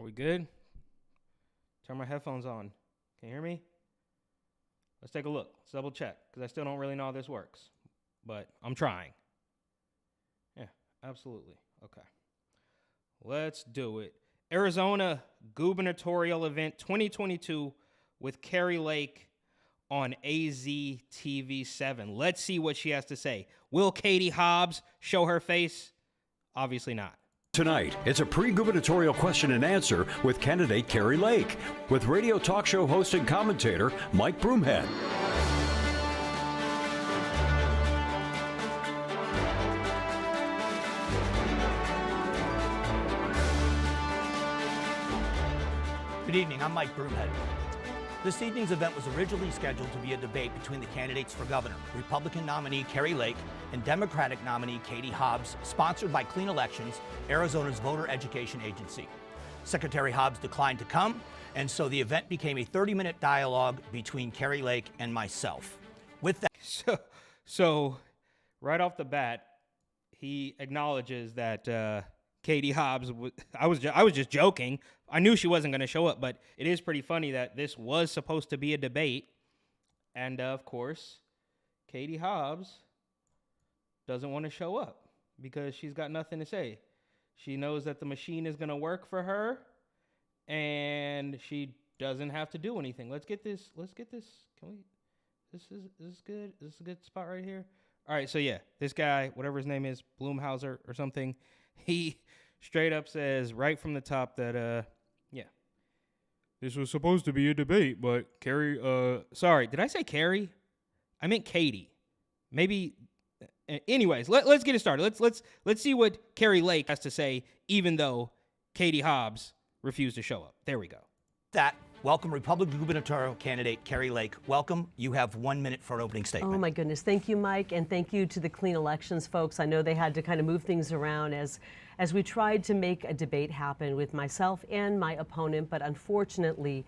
Are we good? Turn my headphones on. Can you hear me? Let's take a look. Let's double check, because I still don't really know how this works. But I'm trying. Yeah, absolutely. Okay. Let's do it. Arizona Gubernatorial Event 2022 with Kari Lake on AZTV7. Let's see what she has to say. Will Katie Hobbs show her face? Obviously not. Tonight, it's a pre-gubernatorial question and answer with candidate Kari Lake, with radio talk show host and commentator Mike Broomhead. Good evening, I'm Mike Broomhead. This evening's event was originally scheduled to be a debate between the candidates for governor, Republican nominee Kari Lake and Democratic nominee Katie Hobbs, sponsored by Clean Elections, Arizona's voter education agency. Secretary Hobbs declined to come, and so the event became a 30-minute dialogue between Kari Lake and myself. With that, So right off the bat, he acknowledges that Katie Hobbs. I was just joking. I knew she wasn't going to show up, but it is pretty funny that this was supposed to be a debate, and of course, Katie Hobbs doesn't want to show up because she's got nothing to say. She knows that the machine is going to work for her, and she doesn't have to do anything. Let's get this. Can we? Is this good? Is this a good spot right here? All right. So yeah, this guy, whatever his name is, Bloomhauser or something, he straight up says right from the top that this was supposed to be a debate, but Kari. Sorry, did I say Kari? I meant Katie. Maybe. Anyways, let's get it started. Let's see what Kari Lake has to say, even though Katie Hobbs refused to show up. There we go. Welcome Republican gubernatorial candidate Kari Lake. Welcome. You have 1 minute for an opening statement. Oh my goodness. Thank you, Mike, and thank you to the Clean Elections folks. I know they had to kind of move things around as we tried to make a debate happen with myself and my opponent, but unfortunately,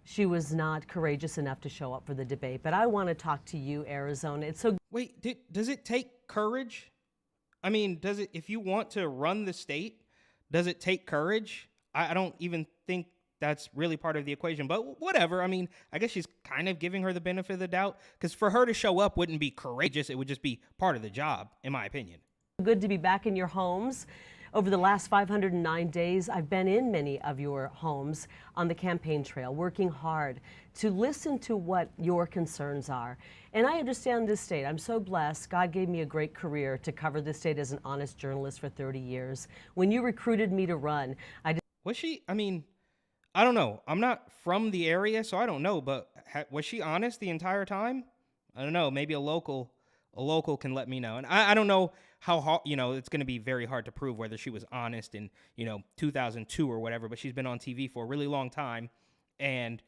she was not courageous enough to show up for the debate. But I want to talk to you, Arizona. It's so. Wait, does it take courage? I mean, does it? If you want to run the state, does it take courage? I don't even think that's really part of the equation, but whatever. I mean, I guess she's kind of giving her the benefit of the doubt, because for her to show up wouldn't be courageous. It would just be part of the job, in my opinion. Good to be back in your homes. Over the last 509 days, I've been in many of your homes on the campaign trail, working hard to listen to what your concerns are. And I understand this state. I'm so blessed. God gave me a great career to cover this state as an honest journalist for 30 years. When you recruited me to run, Was she? I mean, I don't know. I'm not from the area, so I don't know. But was she honest the entire time? I don't know. Maybe a local can let me know. And I don't know how hard, it's going to be very hard to prove whether she was honest in, 2002 or whatever. But she's been on TV for a really long time. And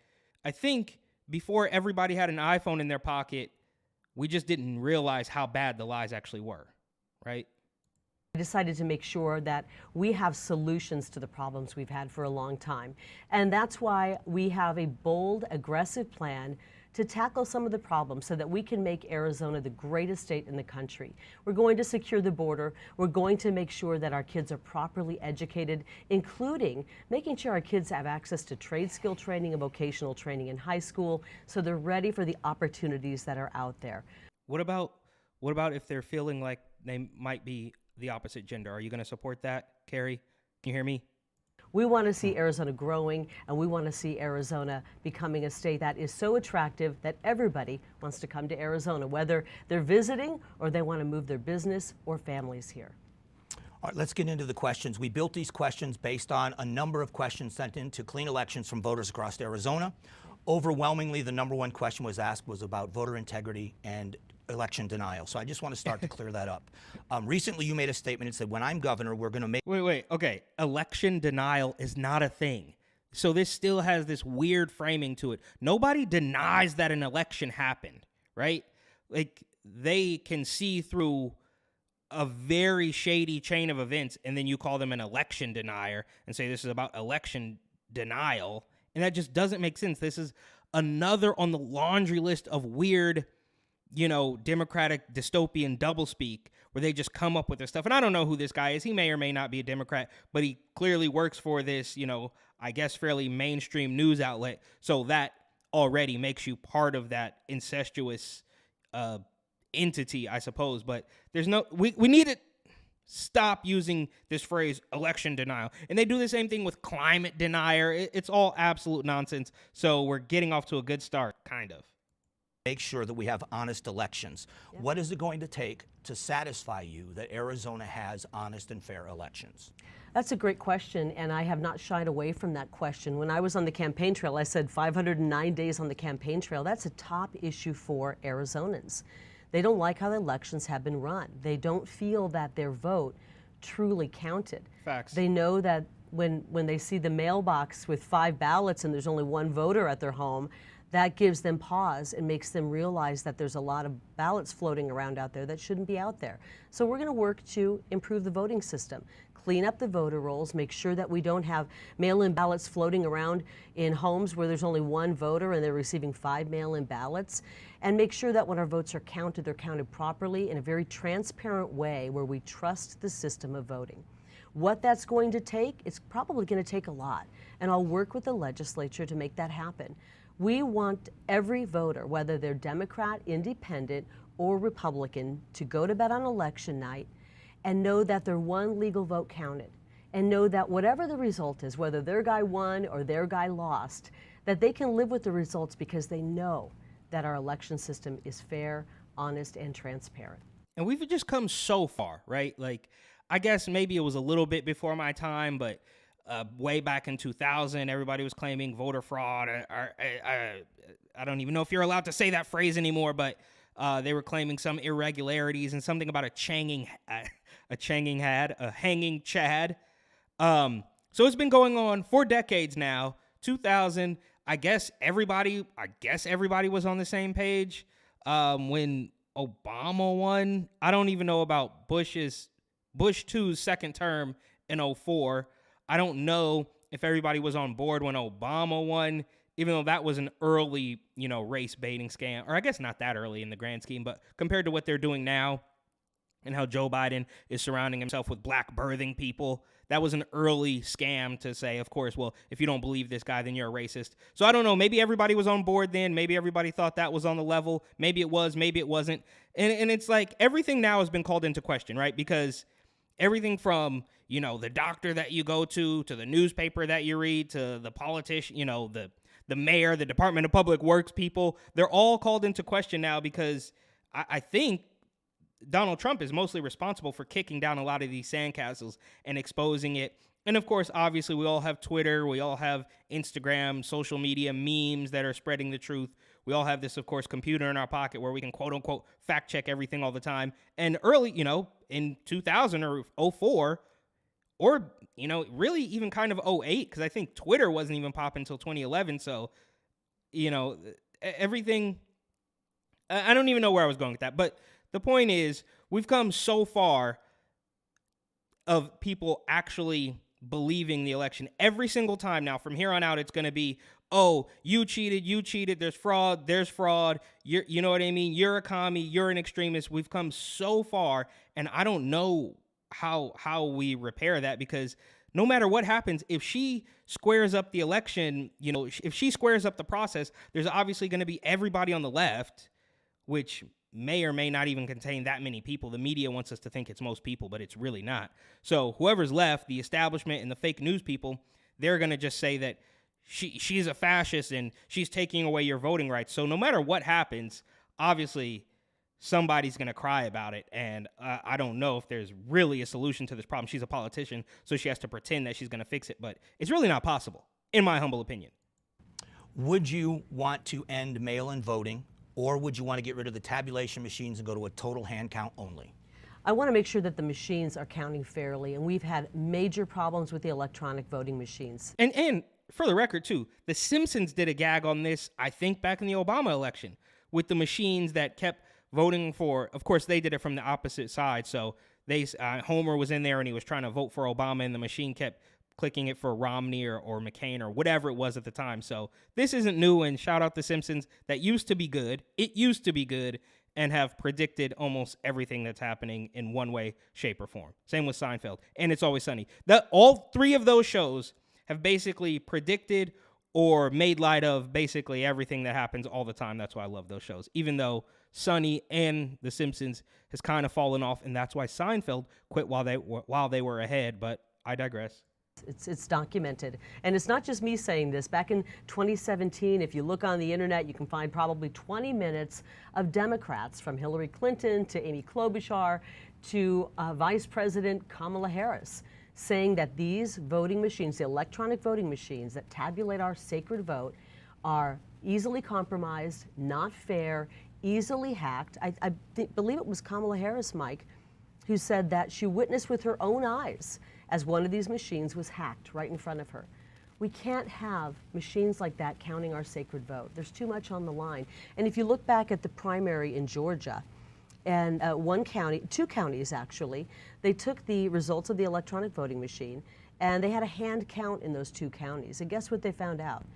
I think before everybody had an iPhone in their pocket, we just didn't realize how bad the lies actually were, right? I decided to make sure that we have solutions to the problems we've had for a long time. And that's why we have a bold, aggressive plan to tackle some of the problems so that we can make Arizona the greatest state in the country. We're going to secure the border. We're going to make sure that our kids are properly educated, including making sure our kids have access to trade skill training and vocational training in high school so they're ready for the opportunities that are out there. What about if they're feeling like they might be the opposite gender? Are you going to support that, Kari? Can you hear me? We want to see Arizona growing, and we want to see Arizona becoming a state that is so attractive that everybody wants to come to Arizona, whether they're visiting or they want to move their business or families here. All right, let's get into the questions. We built these questions based on a number of questions sent in to Clean Elections from voters across Arizona. Overwhelmingly, the number one question was asked was about voter integrity and election denial. So I just want to start to clear that up. Recently, you made a statement and said, when I'm governor, we're going to make... Wait. Okay. Election denial is not a thing. So this still has this weird framing to it. Nobody denies that an election happened, right? Like, they can see through a very shady chain of events, and then you call them an election denier and say this is about election denial. And that just doesn't make sense. This is another on the laundry list of weird, Democratic dystopian doublespeak where they just come up with this stuff. And I don't know who this guy is. He may or may not be a Democrat, but he clearly works for this, I guess fairly mainstream news outlet. So that already makes you part of that incestuous entity, I suppose. But we need to stop using this phrase election denial. And they do the same thing with climate denier. It's all absolute nonsense. So we're getting off to a good start, kind of. Make sure that we have honest elections. Yep. What is it going to take to satisfy you that Arizona has honest and fair elections? That's a great question, and I have not shied away from that question. When I was on the campaign trail, I said 509 days on the campaign trail. That's a top issue for Arizonans. They don't like how the elections have been run. They don't feel that their vote truly counted. Facts. They know that when they see the mailbox with 5 ballots and there's only 1 voter at their home, that gives them pause and makes them realize that there's a lot of ballots floating around out there that shouldn't be out there. So we're going to work to improve the voting system, clean up the voter rolls, make sure that we don't have mail-in ballots floating around in homes where there's only 1 voter and they're receiving 5 mail-in ballots, and make sure that when our votes are counted, they're counted properly in a very transparent way where we trust the system of voting. What that's going to take, it's probably going to take a lot, and I'll work with the legislature to make that happen. We want every voter, whether they're Democrat, Independent, or Republican, to go to bed on election night and know that their one legal vote counted, and know that whatever the result is, whether their guy won or their guy lost, that they can live with the results because they know that our election system is fair, honest, and transparent. And we've just come so far, right? Like, I guess maybe it was a little bit before my time, but way back in 2000, everybody was claiming voter fraud. I don't even know if you're allowed to say that phrase anymore, but they were claiming some irregularities and something about a hanging Chad. So it's been going on for decades now. 2000, I guess everybody was on the same page. When Obama won, I don't even know about Bush 2's second term in 2004. I don't know if everybody was on board when Obama won, even though that was an early, race baiting scam, or I guess not that early in the grand scheme, but compared to what they're doing now and how Joe Biden is surrounding himself with black birthing people, that was an early scam to say, of course, well, if you don't believe this guy, then you're a racist. So I don't know, maybe everybody was on board then, maybe everybody thought that was on the level, maybe it was, maybe it wasn't. And it's like everything now has been called into question, right? Because everything from, the doctor that you go to the newspaper that you read, to the politician, the mayor, the Department of Public Works people, they're all called into question now because I think Donald Trump is mostly responsible for kicking down a lot of these sandcastles and exposing it. And of course, obviously, we all have Twitter, we all have Instagram, social media memes that are spreading the truth. We all have this, of course, computer in our pocket where we can quote unquote fact check everything all the time. And early, in 2000 or 2004, or, really even kind of 2008, because I think Twitter wasn't even popping until 2011. So, everything, I don't even know where I was going with that. But the point is, we've come so far of people actually believing the election. Every single time now, from here on out, it's going to be, oh, you cheated, there's fraud, you know what I mean? You're a commie, you're an extremist. We've come so far, and I don't know how we repair that, because no matter what happens, if she squares up the election, if she squares up the process, there's obviously going to be everybody on the left, which may or may not even contain that many people. The media wants us to think it's most people, but it's really not. So whoever's left, the establishment and the fake news people, they're going to just say that she's a fascist and she's taking away your voting rights. So no matter what happens, obviously somebody's going to cry about it. And I don't know if there's really a solution to this problem. She's a politician, so she has to pretend that she's going to fix it. But it's really not possible, in my humble opinion. Would you want to end mail-in voting, or would you want to get rid of the tabulation machines and go to a total hand count only? I want to make sure that the machines are counting fairly, and we've had major problems with the electronic voting machines. And for the record, too, The Simpsons did a gag on this, I think, back in the Obama election, with the machines that kept voting for, of course, they did it from the opposite side. So Homer was in there and he was trying to vote for Obama, and the machine kept clicking it for Romney or McCain or whatever it was at the time. So this isn't new, and shout out The Simpsons. That used to be good. It used to be good. and have predicted almost everything that's happening in one way, shape, or form. Same with Seinfeld and It's Always Sunny. All three of those shows have basically predicted or made light of basically everything that happens all the time. That's why I love those shows, even though Sunny and The Simpsons has kind of fallen off, and that's why Seinfeld quit while they were ahead. But I digress. It's documented. And it's not just me saying this. Back in 2017, if you look on the internet, you can find probably 20 minutes of Democrats, from Hillary Clinton to Amy Klobuchar to Vice President Kamala Harris, saying that these voting machines, the electronic voting machines that tabulate our sacred vote, are easily compromised, not fair, easily hacked. I believe it was Kamala Harris, Mike, who said that she witnessed with her own eyes as one of these machines was hacked right in front of her. We can't have machines like that counting our sacred vote. There's too much on the line. And if you look back at the primary in Georgia, and two counties actually, they took the results of the electronic voting machine and they had a hand count in those two counties. And guess what they found out?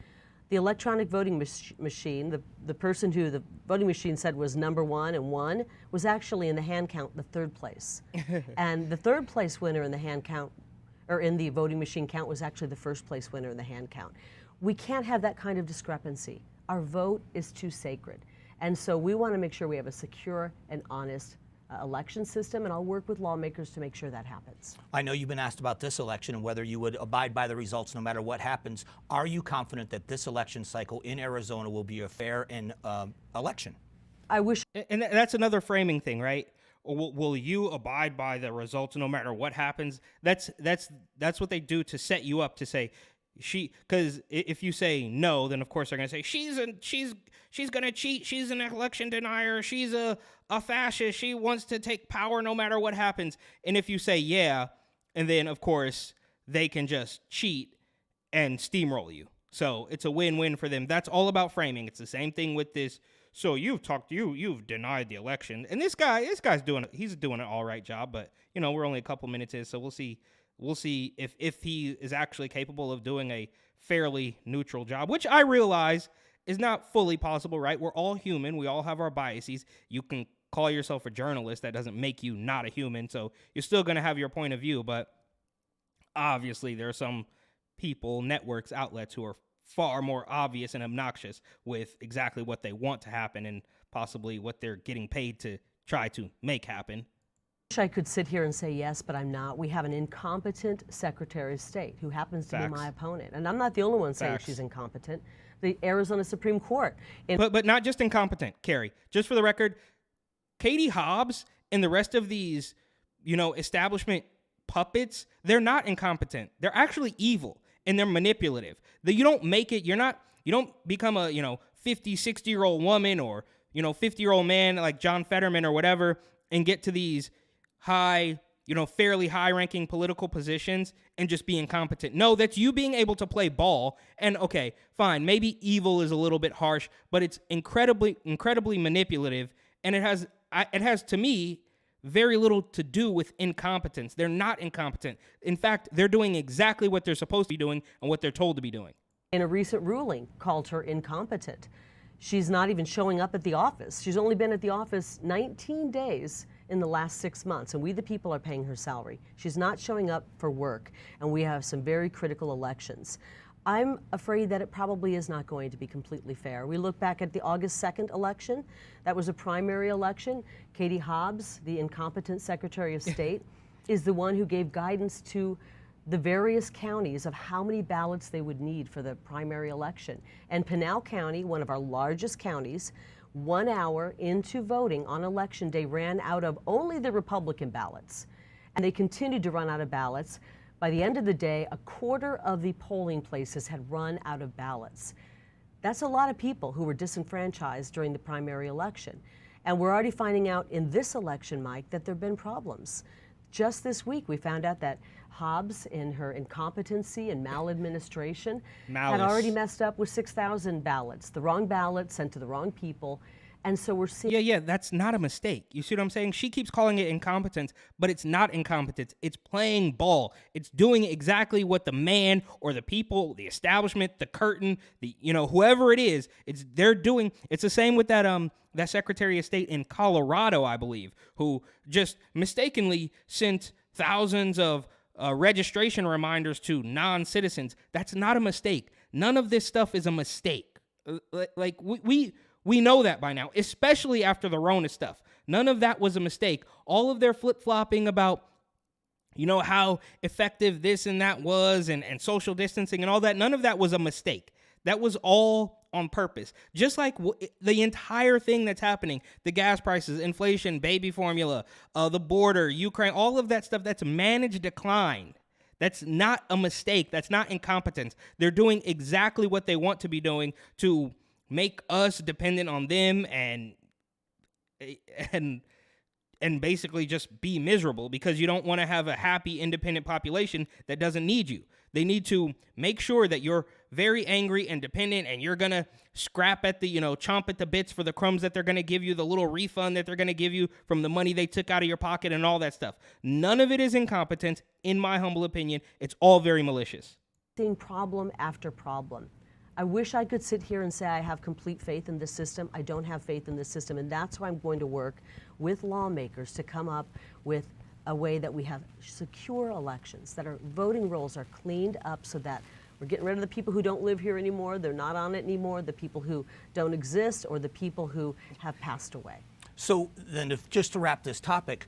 The electronic voting machine, the person who the voting machine said was number one and won, was actually in the hand count the third place. And the third place winner in the hand count, or in the voting machine count, was actually the first place winner in the hand count. We can't have that kind of discrepancy. Our vote is too sacred. And so we want to make sure we have a secure and honest election system, and I'll work with lawmakers to make sure that happens. I know you've been asked about this election and whether you would abide by the results no matter what happens. Are you confident that this election cycle in Arizona will be a fair and election? I wish. And that's another framing thing, right? Will you abide by the results no matter what happens? That's what they do to set you up to say because if you say no, then of course they're going to say she's going to cheat. She's an election denier. She's a fascist. She wants to take power no matter what happens. And if you say yeah, and then of course they can just cheat and steamroll you. So it's a win-win for them. That's all about framing. It's the same thing with this. So you've denied the election. And this guy's doing an all right job, but we're only a couple minutes in, so we'll see if he is actually capable of doing a fairly neutral job, which I realize is not fully possible, right? We're all human. We all have our biases. You can call yourself a journalist. That doesn't make you not a human. So you're still going to have your point of view, but obviously there are some people, networks, outlets who are far more obvious and obnoxious with exactly what they want to happen and possibly what they're getting paid to try to make happen. I could sit here and say yes, but I'm not. We have an incompetent Secretary of State who happens to be my opponent. And I'm not the only one saying she's incompetent. The Arizona Supreme Court. But not just incompetent, Kari. Just for the record, Katie Hobbs and the rest of these, establishment puppets, they're not incompetent. They're actually evil and they're manipulative. You don't make it, you don't become a, 50, 60-year-old woman or, 50-year-old man like John Fetterman or whatever and get to these high, fairly high-ranking political positions and just be incompetent. No, that's you being able to play ball. And okay, fine, maybe evil is a little bit harsh, but it's incredibly manipulative, and it has to me very little to do with incompetence. They're not incompetent. In fact, they're doing exactly what they're supposed to be doing and what they're told to be doing. In a recent ruling, called her incompetent. She's not even showing up at the office. She's only been at the office 19 days in the last 6 months, and we the people are paying her salary. She's not showing up for work, and we have some very critical elections. I'm afraid that it probably is not going to be completely fair. We look back at the August 2nd election. That was a primary election. Katie Hobbs, the incompetent Secretary of State, is the one who gave guidance to the various counties of how many ballots they would need for the primary election. And Pinal County, one of our largest counties, 1 hour into voting on election day, ran out of only the Republican ballots. And they continued to run out of ballots. By the end of the day, a quarter of the polling places had run out of ballots. That's a lot of people who were disenfranchised during the primary election. And we're already finding out in this election, Mike, that there have been problems. Just this week, we found out that Hobbs, in her incompetency and maladministration, had already messed up with 6,000 ballots, the wrong ballots sent to the wrong people. And so we're seeing. Yeah, that's not a mistake. You see what I'm saying? She keeps calling it incompetence, but it's not incompetence. It's playing ball. It's doing exactly what the man or the people, the establishment, the curtain, whoever it is, they're doing. It's the same with that Secretary of State in Colorado, I believe, who just mistakenly sent thousands of registration reminders to non-citizens. That's not a mistake. None of this stuff is a mistake. Like we know that by now, especially after the Rona stuff. None of that was a mistake. All of their flip-flopping about, how effective this and that was and social distancing and all that, none of that was a mistake. That was all on purpose. Just like the entire thing that's happening, the gas prices, inflation, baby formula, the border, Ukraine, all of that stuff, that's managed decline. That's not a mistake. That's not incompetence. They're doing exactly what they want to be doing to make us dependent on them and basically just be miserable, because you don't want to have a happy, independent population that doesn't need you. They need to make sure that you're very angry and dependent, and you're going to scrap at the, chomp at the bits for the crumbs that they're going to give you, the little refund that they're going to give you from the money they took out of your pocket and all that stuff. None of it is incompetence, in my humble opinion. It's all very malicious. Seeing problem after problem. I wish I could sit here and say I have complete faith in this system. I don't have faith in this system, and that's why I'm going to work with lawmakers to come up with a way that we have secure elections, that our voting rolls are cleaned up so that we're getting rid of the people who don't live here anymore, they're not on it anymore, the people who don't exist, or the people who have passed away. So then, just to wrap this topic,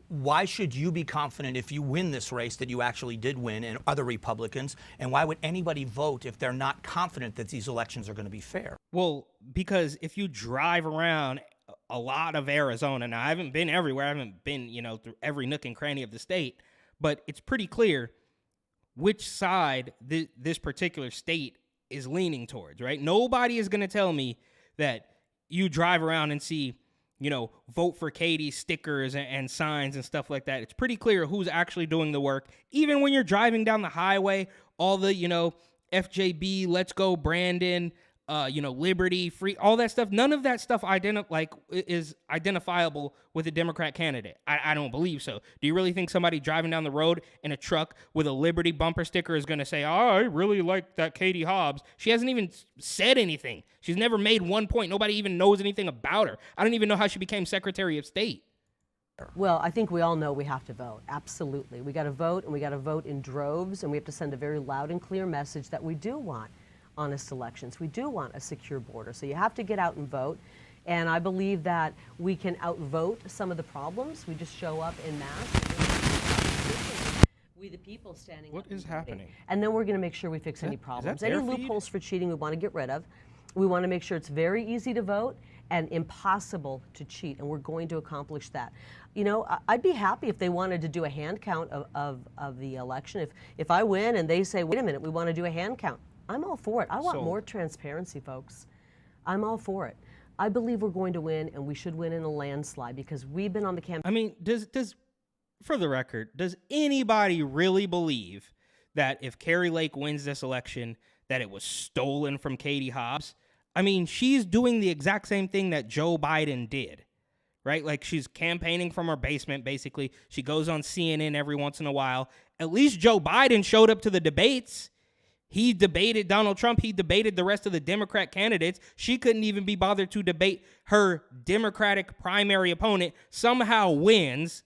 why should you be confident if you win this race that you actually did win, and other Republicans? And why would anybody vote if they're not confident that these elections are going to be fair? Well, because if you drive around a lot of Arizona, now I haven't been everywhere, I haven't been, through every nook and cranny of the state, but it's pretty clear which side this particular state is leaning towards, right? Nobody is going to tell me that you drive around and see, vote for Katie stickers and signs and stuff like that. It's pretty clear who's actually doing the work. Even when you're driving down the highway, all the, FJB, Let's Go Brandon, Liberty, Free, all that stuff. None of that stuff is identifiable with a Democrat candidate. I don't believe so. Do you really think somebody driving down the road in a truck with a Liberty bumper sticker is going to say, "Oh, I really like that Katie Hobbs"? She hasn't even said anything. She's never made one point. Nobody even knows anything about her. I don't even know how she became Secretary of State. Well, I think we all know we have to vote. Absolutely. We got to vote, and we got to vote in droves, and we have to send a very loud and clear message that we do want honest elections. We do want a secure border. So you have to get out and vote. And I believe that we can outvote some of the problems. We just show up en masse. We the people standing What up is and voting. happening? And then we're going to make sure we fix any problems. Any their feed? loopholes for cheating we want to get rid of. We want to make sure it's very easy to vote and impossible to cheat, and we're going to accomplish that. I'd be happy if they wanted to do a hand count of the election. If I win and they say, wait a minute, we want to do a hand count, I'm all for it. I want more transparency, folks. I'm all for it. I believe we're going to win, and we should win in a landslide, because we've been on the campaign. I mean, does for the record, does anybody really believe that if Kari Lake wins this election, that it was stolen from Katie Hobbs? I mean, she's doing the exact same thing that Joe Biden did, right? Like, she's campaigning from her basement, basically. She goes on CNN every once in a while. At least Joe Biden showed up to the debates. He debated Donald Trump. He debated the rest of the Democrat candidates. She couldn't even be bothered to debate her Democratic primary opponent, somehow wins.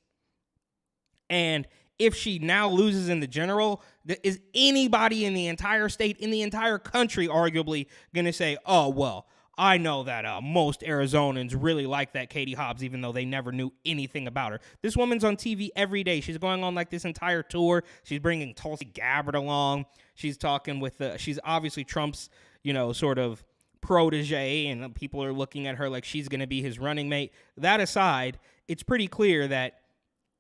And if she now loses in the general, is anybody in the entire state, in the entire country, arguably going to say, oh, well, I know that most Arizonans really like that Katie Hobbs, even though they never knew anything about her. This woman's on TV every day. She's going on like this entire tour. She's bringing Tulsi Gabbard along. She's talking with, she's obviously Trump's, sort of protege, and people are looking at her like she's going to be his running mate. That aside, it's pretty clear that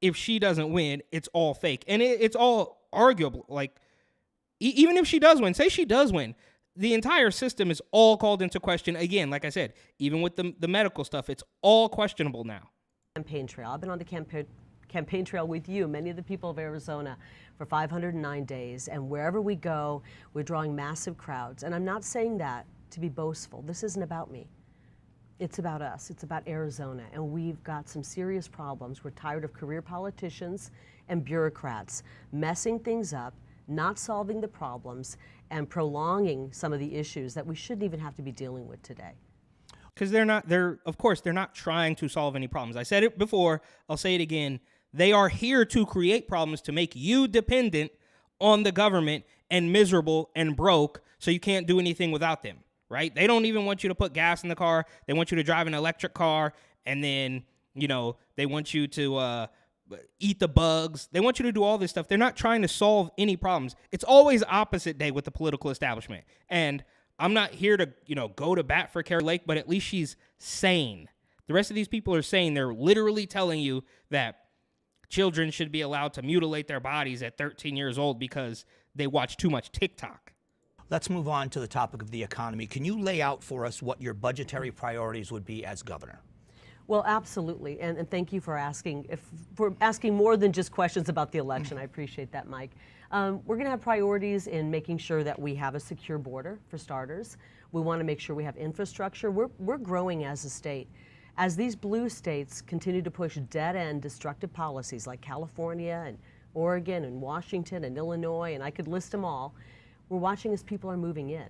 if she doesn't win, it's all fake. And it's all arguable. Like, even if she does win, say she does win, the entire system is all called into question. Again, like I said, even with the medical stuff, it's all questionable now. Campaign trail. I've been on the campaign trail with you, many of the people of Arizona, for 509 days. And wherever we go, we're drawing massive crowds. And I'm not saying that to be boastful. This isn't about me. It's about us. It's about Arizona. And we've got some serious problems. We're tired of career politicians and bureaucrats messing things up, not solving the problems, and prolonging some of the issues that we shouldn't even have to be dealing with today. Because of course, they're not trying to solve any problems. I said it before, I'll say it again. They are here to create problems to make you dependent on the government and miserable and broke so you can't do anything without them, right? They don't even want you to put gas in the car. They want you to drive an electric car, and then, they want you to eat the bugs. They want you to do all this stuff. They're not trying to solve any problems. It's always opposite day with the political establishment. And I'm not here to, go to bat for Kari Lake, but at least she's sane. The rest of these people are sane. They're literally telling you that children should be allowed to mutilate their bodies at 13 years old because they watch too much TikTok. Let's move on to the topic of the economy. Can you lay out for us what your budgetary priorities would be as governor? Well, absolutely, and thank you for asking more than just questions about the election. I appreciate that, Mike. We're going to have priorities in making sure that we have a secure border, for starters. We want to make sure we have infrastructure. We're growing as a state. As these blue states continue to push dead-end destructive policies like California and Oregon and Washington and Illinois, and I could list them all, we're watching as people are moving in,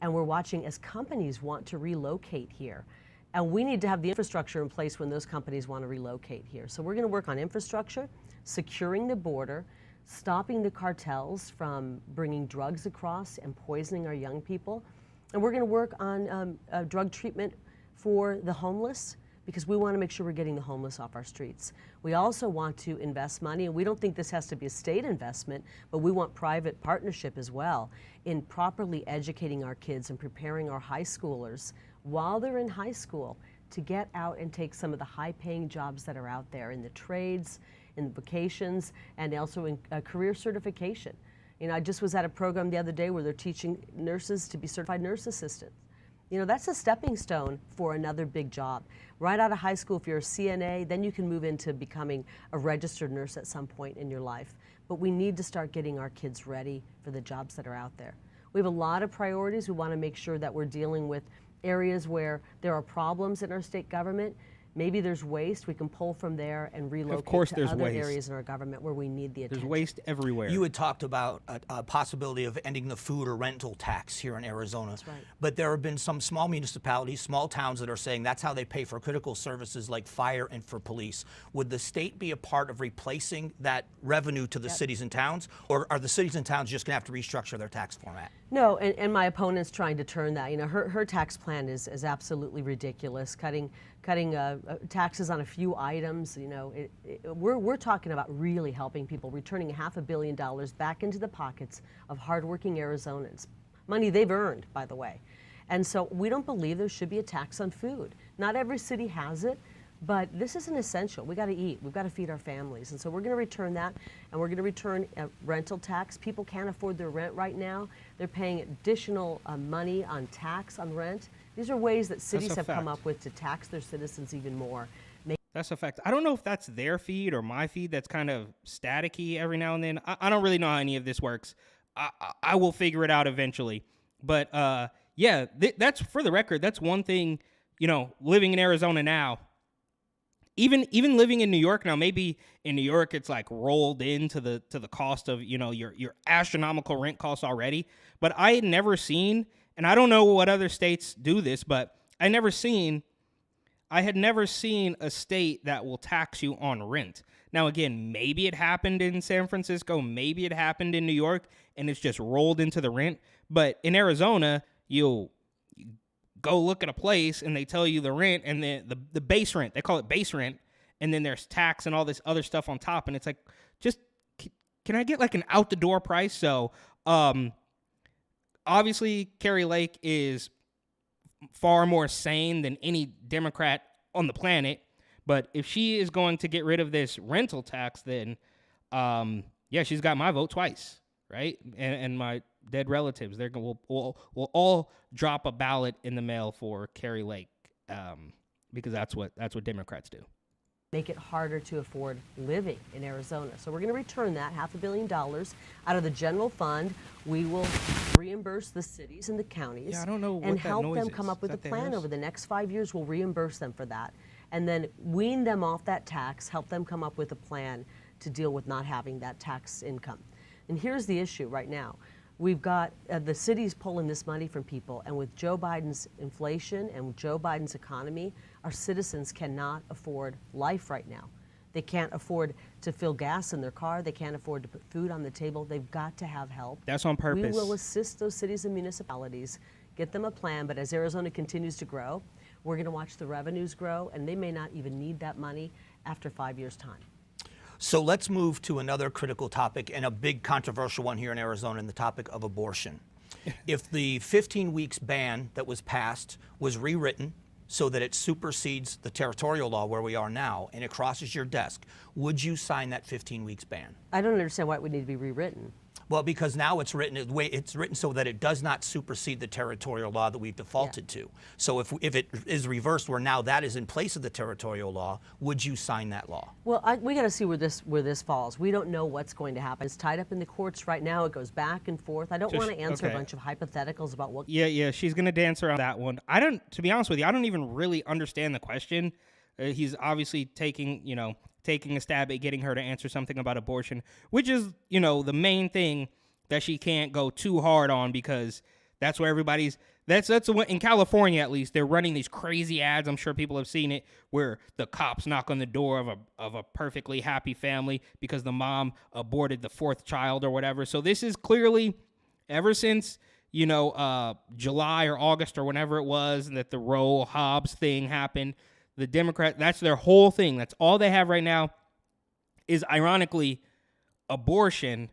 and we're watching as companies want to relocate here. And we need to have the infrastructure in place when those companies want to relocate here. So we're going to work on infrastructure, securing the border, stopping the cartels from bringing drugs across and poisoning our young people. And we're going to work on drug treatment for the homeless, because we want to make sure we're getting the homeless off our streets. We also want to invest money, and we don't think this has to be a state investment, but we want private partnership as well in properly educating our kids and preparing our high schoolers while they're in high school to get out and take some of the high-paying jobs that are out there in the trades, in the vocations, and also in career certification. I just was at a program the other day where they're teaching nurses to be certified nurse assistants. That's a stepping stone for another big job. Right out of high school, if you're a CNA, then you can move into becoming a registered nurse at some point in your life. But we need to start getting our kids ready for the jobs that are out there. We have a lot of priorities. We want to make sure that we're dealing with areas where there are problems in our state government. Maybe there's waste. We can pull from there and relocate to other areas in our government where we need the attention. There's waste everywhere. You had talked about a possibility of ending the food or rental tax here in Arizona. That's right. But there have been some small municipalities, small towns that are saying that's how they pay for critical services like fire and for police. Would the state be a part of replacing that revenue to the cities and towns? Or are the cities and towns just going to have to restructure their tax format? No, and my opponent's trying to turn that. Her tax plan is absolutely ridiculous, cutting taxes on a few items. We're talking about really helping people, returning $500 million back into the pockets of hardworking Arizonans, money they've earned, by the way. And so we don't believe there should be a tax on food. Not every city has it, but this is an essential. We got to eat. We've got to feed our families. And so we're going to return that, and we're going to return a rental tax. People can't afford their rent right now. They're paying additional money on tax on rent. These are ways that cities have come up with to tax their citizens even more. That's a fact. I don't know if that's their feed or my feed that's kind of staticky every now and then. I don't really know how any of this works. I will figure it out eventually. But that's, for the record, that's one thing, living in Arizona now. Even living in New York now, maybe in New York it's like rolled into the cost of your astronomical rent costs already. But I had never seen, and I don't know what other states do this, but I had never seen a state that will tax you on rent. Now again, maybe it happened in San Francisco, maybe it happened in New York, and it's just rolled into the rent. But in Arizona, you'll go look at a place and they tell you the rent and the base rent. They call it base rent, and then there's tax and all this other stuff on top. And it's like, just can I get like an out the door price? So obviously Kari Lake is far more sane than any Democrat on the planet. But if she is going to get rid of this rental tax, then she's got my vote twice, right? And my dead relatives. We'll all drop a ballot in the mail for Kari Lake, because that's what Democrats do. make it harder to afford living in Arizona. So we're going to return that $500 million out of the general fund. We will reimburse the cities and the counties Yeah, I don't know what and that help noise them is. come up Is with a that plan theirs? over the next 5 years. We'll reimburse them for that and then wean them off that tax, help them come up with a plan to deal with not having that tax income. And here's the issue right now. We've got the cities pulling this money from people, and with Joe Biden's inflation and with Joe Biden's economy, our citizens cannot afford life right now. They can't afford to fill gas in their car. They can't afford to put food on the table. They've got to have help. That's on purpose. We will assist those cities and municipalities, get them a plan, but as Arizona continues to grow, we're going to watch the revenues grow, and they may not even need that money after 5 years' time. So let's move to another critical topic and a big controversial one here in Arizona, and the topic of abortion. If the 15 weeks ban that was passed was rewritten so that it supersedes the territorial law where we are now and it crosses your desk, would you sign that 15 weeks ban? I don't understand why it would need to be rewritten. Well, because now it's written so that it does not supersede the territorial law that we've defaulted to. So if it is reversed, where now that is in place of the territorial law, would you sign that law? Well, we got to see where this falls. We don't know what's going to happen. It's tied up in the courts right now. It goes back and forth. I don't want to answer a bunch of hypotheticals about what. Yeah, she's gonna dance around that one. To be honest with you, I don't even really understand the question. He's obviously taking a stab at getting her to answer something about abortion, which is, the main thing that she can't go too hard on, because that's where that's in California, at least, they're running these crazy ads. I'm sure people have seen it, where the cops knock on the door of a perfectly happy family because the mom aborted the 4th child or whatever. So this is clearly, ever since, July or August or whenever it was that the Roe Hobbs thing happened, the Democrat, that's their whole thing. That's all they have right now is, ironically, abortion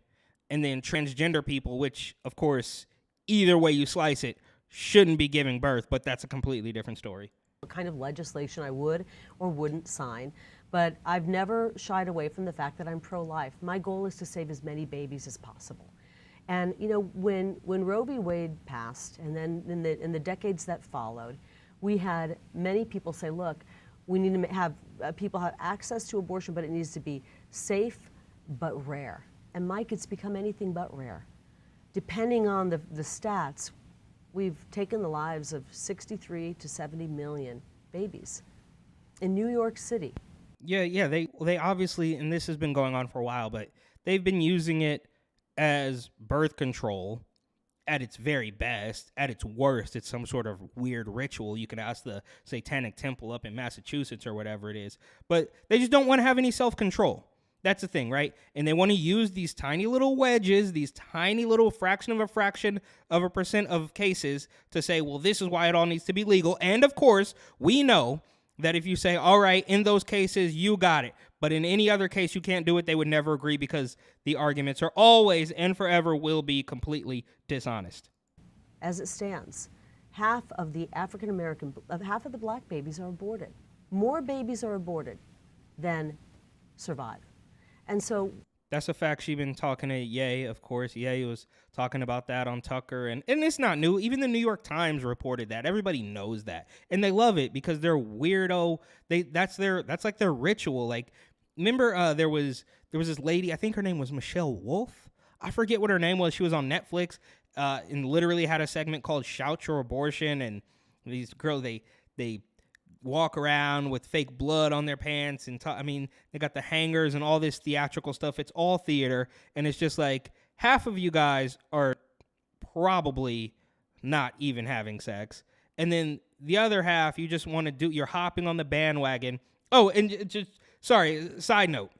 and then transgender people, which, of course, either way you slice it, shouldn't be giving birth, but that's a completely different story. What kind of legislation I would or wouldn't sign, but I've never shied away from the fact that I'm pro-life. My goal is to save as many babies as possible. And, when Roe v. Wade passed, and then in the decades that followed, we had many people say, look, we need to have people have access to abortion, but it needs to be safe but rare. And Mike, it's become anything but rare. Depending on the stats, we've taken the lives of 63 to 70 million babies in New York City. Yeah, they obviously, and this has been going on for a while, but they've been using it as birth control at its very best. At its worst, it's some sort of weird ritual. You can ask the Satanic Temple up in Massachusetts or whatever it is. But they just don't want to have any self-control. That's the thing, right? And they want to use these tiny little wedges, these tiny little fraction of a percent of cases to say, well, this is why it all needs to be legal. And of course, we know that if you say, all right, in those cases, you got it, but in any other case you can't do it, they would never agree, because the arguments are always and forever will be completely dishonest. As it stands, half of the half of the black babies are aborted. More babies are aborted than survive. And so that's a fact. She's been talking to Ye, of course. Ye was talking about that on Tucker, and it's not new. Even the New York Times reported that. Everybody knows that, and they love it because they're weirdo. That's like their ritual. Like, remember, there was this lady. I think her name was Michelle Wolf. I forget what her name was. She was on Netflix, and literally had a segment called "Shout Your Abortion." And these girls, they walk around with fake blood on their pants, and they got the hangers and all this theatrical stuff. It's all theater, and it's just like, half of you guys are probably not even having sex, and then the other half, you just want to you're hopping on the bandwagon. Oh, and just, sorry, side note,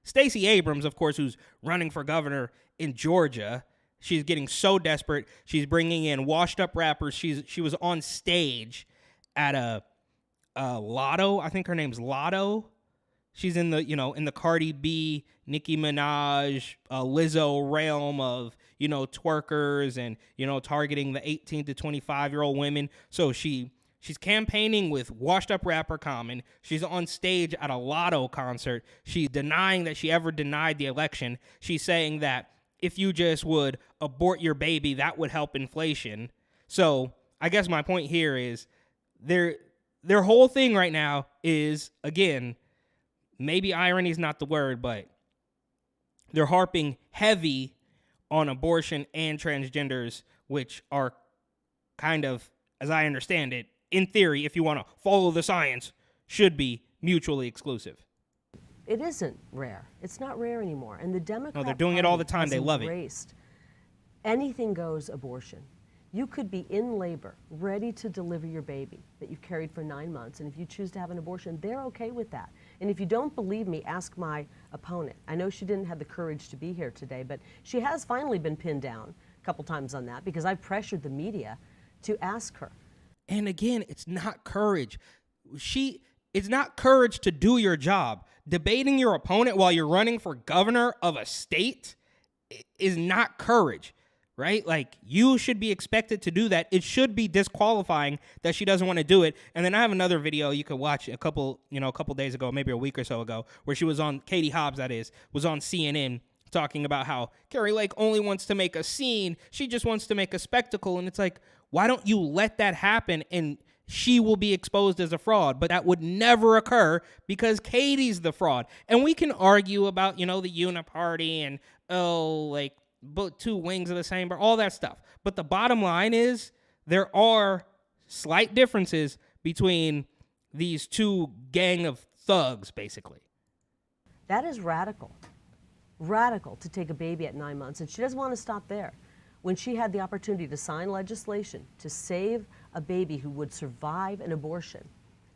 Stacey Abrams, of course, who's running for governor in Georgia, she's getting so desperate, she's bringing in washed up rappers. She was on stage at a Lotto. I think her name's Lotto. She's in the, in the Cardi B, Nicki Minaj, Lizzo realm of, twerkers and, targeting the 18 to 25-year-old women. So she's campaigning with washed up rapper Common. She's on stage at a Lotto concert. She's denying that she ever denied the election. She's saying that if you just would abort your baby, that would help inflation. So I guess my point here is their whole thing right now is, again, maybe irony is not the word, but they're harping heavy on abortion and transgenders, which are kind of, as I understand it, in theory, if you want to follow the science, should be mutually exclusive. It isn't rare. It's not rare anymore. And the Democrat No, they're doing it all the Party time. has They love it. embraced anything goes abortion. You could be in labor, ready to deliver your baby that you've carried for 9 months, and if you choose to have an abortion, they're okay with that. And if you don't believe me, ask my opponent. I know she didn't have the courage to be here today, but she has finally been pinned down a couple times on that because I pressured the media to ask her. And again, it's not courage. It's not courage to do your job. Debating your opponent while you're running for governor of a state is not courage, right? Like, you should be expected to do that. It should be disqualifying that she doesn't want to do it. And then I have another video you could watch a couple days ago, maybe a week or so ago, where she was on, Katie Hobbs, that is, was on CNN talking about how Kari Lake only wants to make a scene. She just wants to make a spectacle. And it's like, why don't you let that happen and she will be exposed as a fraud? But that would never occur because Katie's the fraud. And we can argue about, the uniparty and, like, two wings of the same bird, all that stuff. But the bottom line is there are slight differences between these two gang of thugs, basically. That is radical. Radical to take a baby at 9 months. And she doesn't want to stop there. When she had the opportunity to sign legislation to save a baby who would survive an abortion,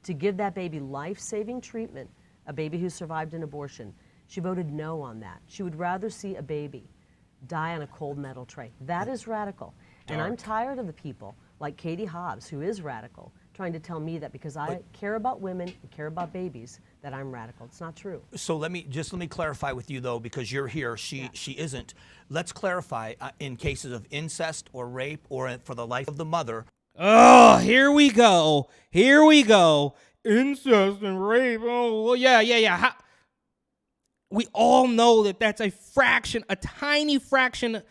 to give that baby life-saving treatment, a baby who survived an abortion, she voted no on that. She would rather see a baby die on a cold metal tray. That is radical. And I'm tired of the people like Katie Hobbs, who is radical, trying to tell me that because I care about women and care about babies, that I'm radical. It's not true. So let me clarify with you, though, because you're here, she isn't. Let's clarify in cases of incest or rape or for the life of the mother. Oh, here we go. Incest and rape. Oh, well, yeah. We all know that that's a tiny fraction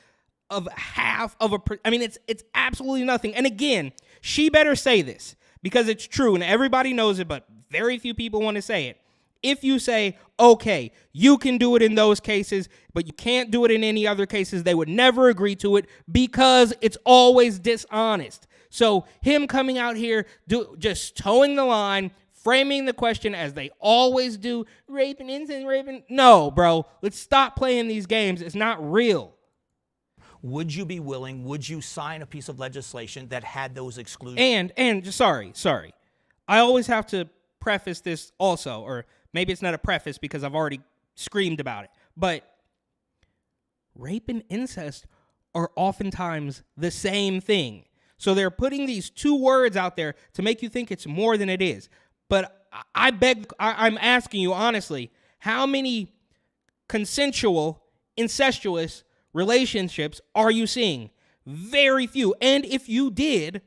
of half of it's absolutely nothing. And again, she better say this because it's true and everybody knows it, but very few people want to say it. If you say, okay, you can do it in those cases, but you can't do it in any other cases, they would never agree to it because it's always dishonest. So him coming out here, just towing the line, framing the question as they always do, raping, incest, raping. No, bro, let's stop playing these games. It's not real. Would you sign a piece of legislation that had those exclusions? And sorry. I always have to preface this also, or maybe it's not a preface because I've already screamed about it, but rape and incest are oftentimes the same thing. So they're putting these two words out there to make you think it's more than it is. But I'm asking you honestly, how many consensual, incestuous relationships are you seeing? Very few. And if you did,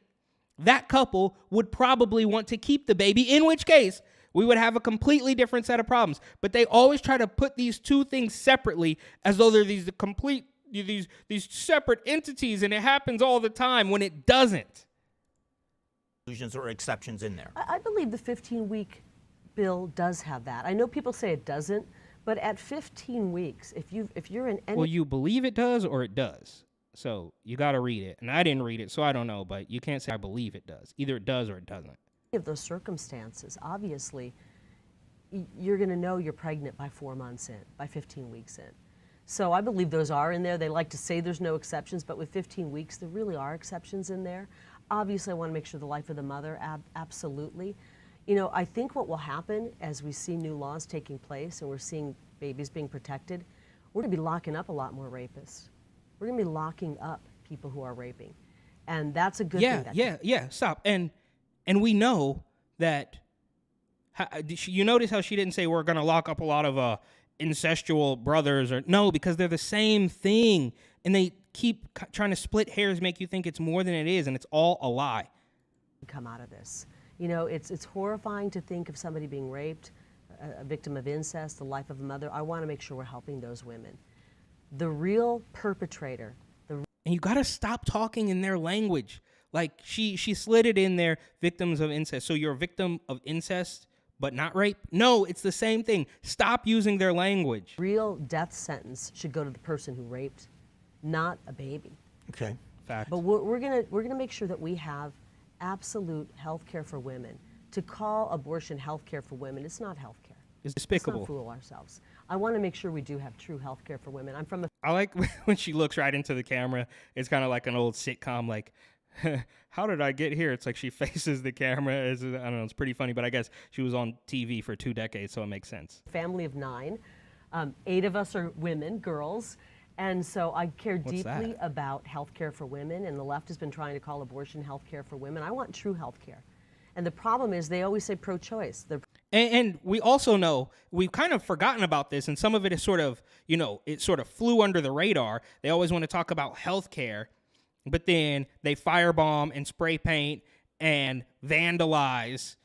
that couple would probably want to keep the baby, in which case we would have a completely different set of problems. But they always try to put these two things separately as though they're these separate entities, and it happens all the time when it doesn't. Exclusions or exceptions in there. I believe the 15-week bill does have that. I know people say it doesn't, but at 15 weeks, if you're in any... Well, you believe it does or it does. So you got to read it. And I didn't read it, so I don't know. But you can't say I believe it does. Either it does or it doesn't. Of those circumstances, obviously, you're going to know you're pregnant by 4 months in, by 15 weeks in. So I believe those are in there. They like to say there's no exceptions, but with 15 weeks, there really are exceptions in there. Obviously, I want to make sure the life of the mother, absolutely. I think what will happen as we see new laws taking place and we're seeing babies being protected, we're going to be locking up a lot more rapists. We're going to be locking up people who are raping. And that's a good thing. Yeah, stop. And we know that, you notice how she didn't say we're going to lock up a lot of incestual brothers no, because they're the same thing. And they keep trying to split hairs, make you think it's more than it is, and it's all a lie. Come out of this. It's horrifying to think of somebody being raped, a victim of incest, the life of a mother. I want to make sure we're helping those women. The real perpetrator. And you got to stop talking in their language. Like she slid it in there, victims of incest. So you're a victim of incest, but not rape? No, it's the same thing. Stop using their language. Real death sentence should go to the person who raped, not a baby. Okay. Fact. But we're gonna make sure that we have absolute health care for women. To call abortion health care for women, it's not health care. It's Let's despicable. not fool ourselves. I want to make sure we do have true health care for women. I'm from a I like when she looks right into the camera. It's kind of like an old sitcom, like, how did I get here? It's like she faces the camera. I don't know, it's pretty funny, but I guess she was on TV for 2 decades, so it makes sense. family of 9. 8 of us are women, girls. And so I care deeply that? about health care for women, and the left has been trying to call abortion health care for women. I want true health care. And the problem is they always say pro-choice. And we also know, we've kind of forgotten about this, and some of it is sort of, it sort of flew under the radar. They always want to talk about healthcare, but then they firebomb and spray paint and vandalize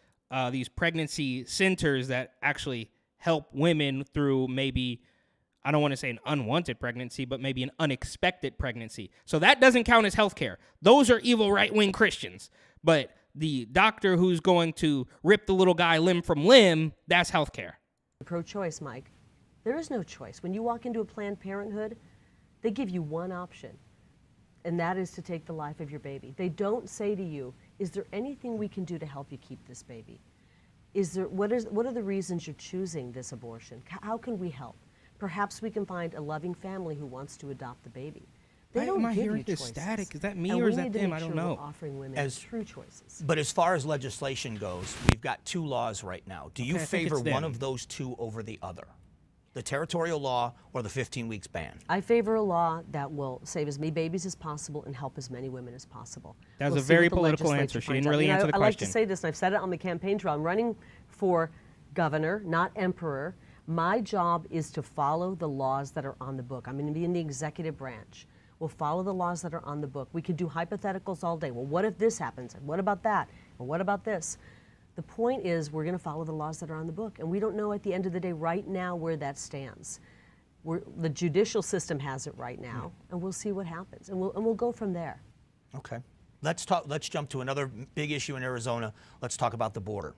these pregnancy centers that actually help women through maybe, I don't want to say an unwanted pregnancy, but maybe an unexpected pregnancy. So that doesn't count as healthcare. Those are evil right-wing Christians. But the doctor who's going to rip the little guy limb from limb, that's healthcare. Pro-choice, Mike. There is no choice. When you walk into a Planned Parenthood, they give you one option, and that is to take the life of your baby. They don't say to you, is there anything we can do to help you keep this baby? What are the reasons you're choosing this abortion? How can we help? Perhaps we can find a loving family who wants to adopt the baby. They don't am I give hearing you this choices. static? Is that me And or we is that need to them? make I don't sure know. we're offering women true choices. But as far as legislation goes, we've got 2 laws right now. Do you Okay, I think favor it's one them. of those 2 over the other? The territorial law or the 15 weeks ban? I favor a law that will save as many babies as possible and help as many women as possible. That was We'll a see very what the political legislature answer. She finds didn't out. really answer the I like to question. say this, and I've said it on the campaign trail. I'm running for governor, not emperor. My job is to follow the laws that are on the book. I'm going to be in the executive branch. We'll follow the laws that are on the book. We could do hypotheticals all day. Well, what if this happens? And what about that? And what about this? The point is we're going to follow the laws that are on the book. And we don't know at the end of the day right now where that stands. The judicial system has it right now, and we'll see what happens. And we'll go from there. Okay. Let's jump to another big issue in Arizona. Let's talk about the border.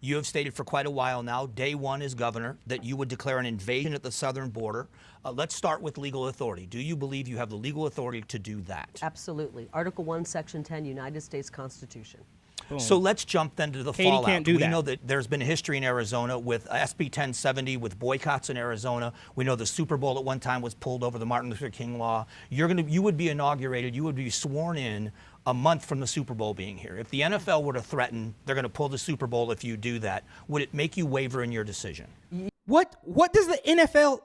You have stated for quite a while now, day one as governor, that you would declare an invasion at the southern border. Let's start with legal authority. Do you believe you have the legal authority to do that? Absolutely. Article 1, Section 10, United States Constitution. Boom. So let's jump then to the Katie fallout. can't do we that. know that there's been a history in Arizona with SB 1070, with boycotts in Arizona. We know the Super Bowl at one time was pulled over the Martin Luther King law. You would be inaugurated, you would be sworn in a month from the Super Bowl being here. If the NFL were to threaten, they're going to pull the Super Bowl if you do that, would it make you waver in your decision? What does the NFL...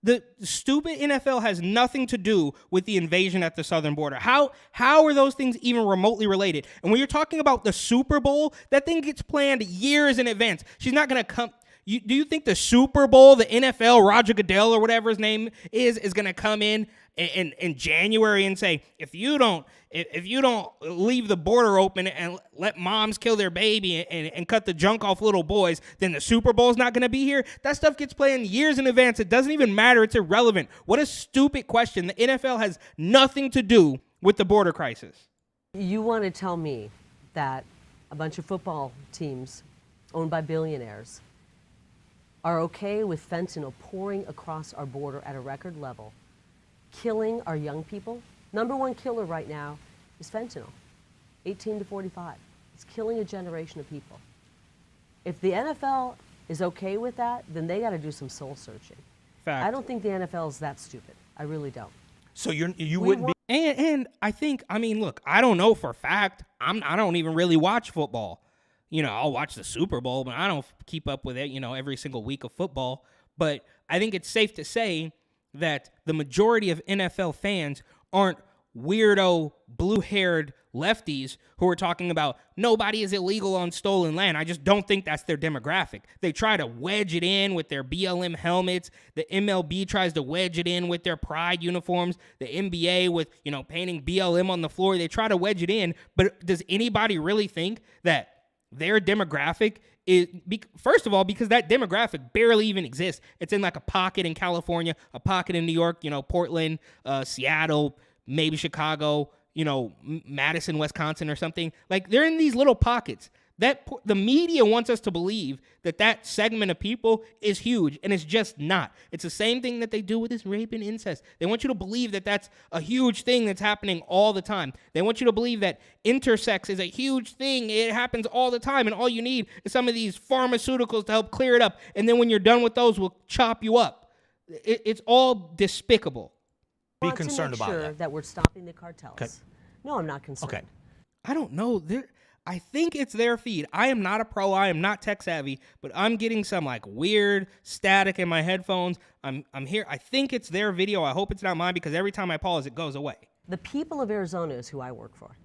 The stupid NFL has nothing to do with the invasion at the southern border. How are those things even remotely related? And when you're talking about the Super Bowl, that thing gets planned years in advance. She's not going to come. Do you think the Super Bowl, the NFL, Roger Goodell or whatever his name is going to come in January and say, if you don't leave the border open and let moms kill their baby and cut the junk off little boys, then the Super Bowl's not going to be here? That stuff gets planned years in advance. It doesn't even matter. It's irrelevant. What a stupid question. The NFL has nothing to do with the border crisis. You want to tell me that a bunch of football teams owned by billionaires are okay with fentanyl pouring across our border at a record level, killing our young people? Number one killer right now is fentanyl, 18 to 45. It's killing a generation of people. If the NFL is okay with that, then they got to do some soul searching. Fact. I don't think the NFL is that stupid. I really don't. So you wouldn't be... And I think, look, I don't know for a fact. I don't even really watch football. I'll watch the Super Bowl, but I don't keep up with it, every single week of football. But I think it's safe to say that the majority of NFL fans aren't weirdo, blue-haired lefties who are talking about nobody is illegal on stolen land. I just don't think that's their demographic. They try to wedge it in with their BLM helmets. The MLB tries to wedge it in with their pride uniforms. The NBA with, painting BLM on the floor. They try to wedge it in. But does anybody really think that their demographic is, first of all, because that demographic barely even exists. It's in like a pocket in California, a pocket in New York, Portland, Seattle, maybe Chicago, Madison, Wisconsin or something. Like, they're in these little pockets. The media wants us to believe that segment of people is huge, and it's just not. It's the same thing that they do with this rape and incest. They want you to believe that that's a huge thing that's happening all the time. They want you to believe that intersex is a huge thing. It happens all the time, and all you need is some of these pharmaceuticals to help clear it up, and then when you're done with those, we'll chop you up. It's all despicable. Be concerned about sure that we're stopping the cartels. Okay. No, I'm not concerned. Okay. I don't know. I think it's their feed. I am not a pro. I am not tech savvy, but I'm getting some like weird static in my headphones. I'm here. I think it's their video. I hope it's not mine because every time I pause, it goes away. The people of Arizona is who I work for.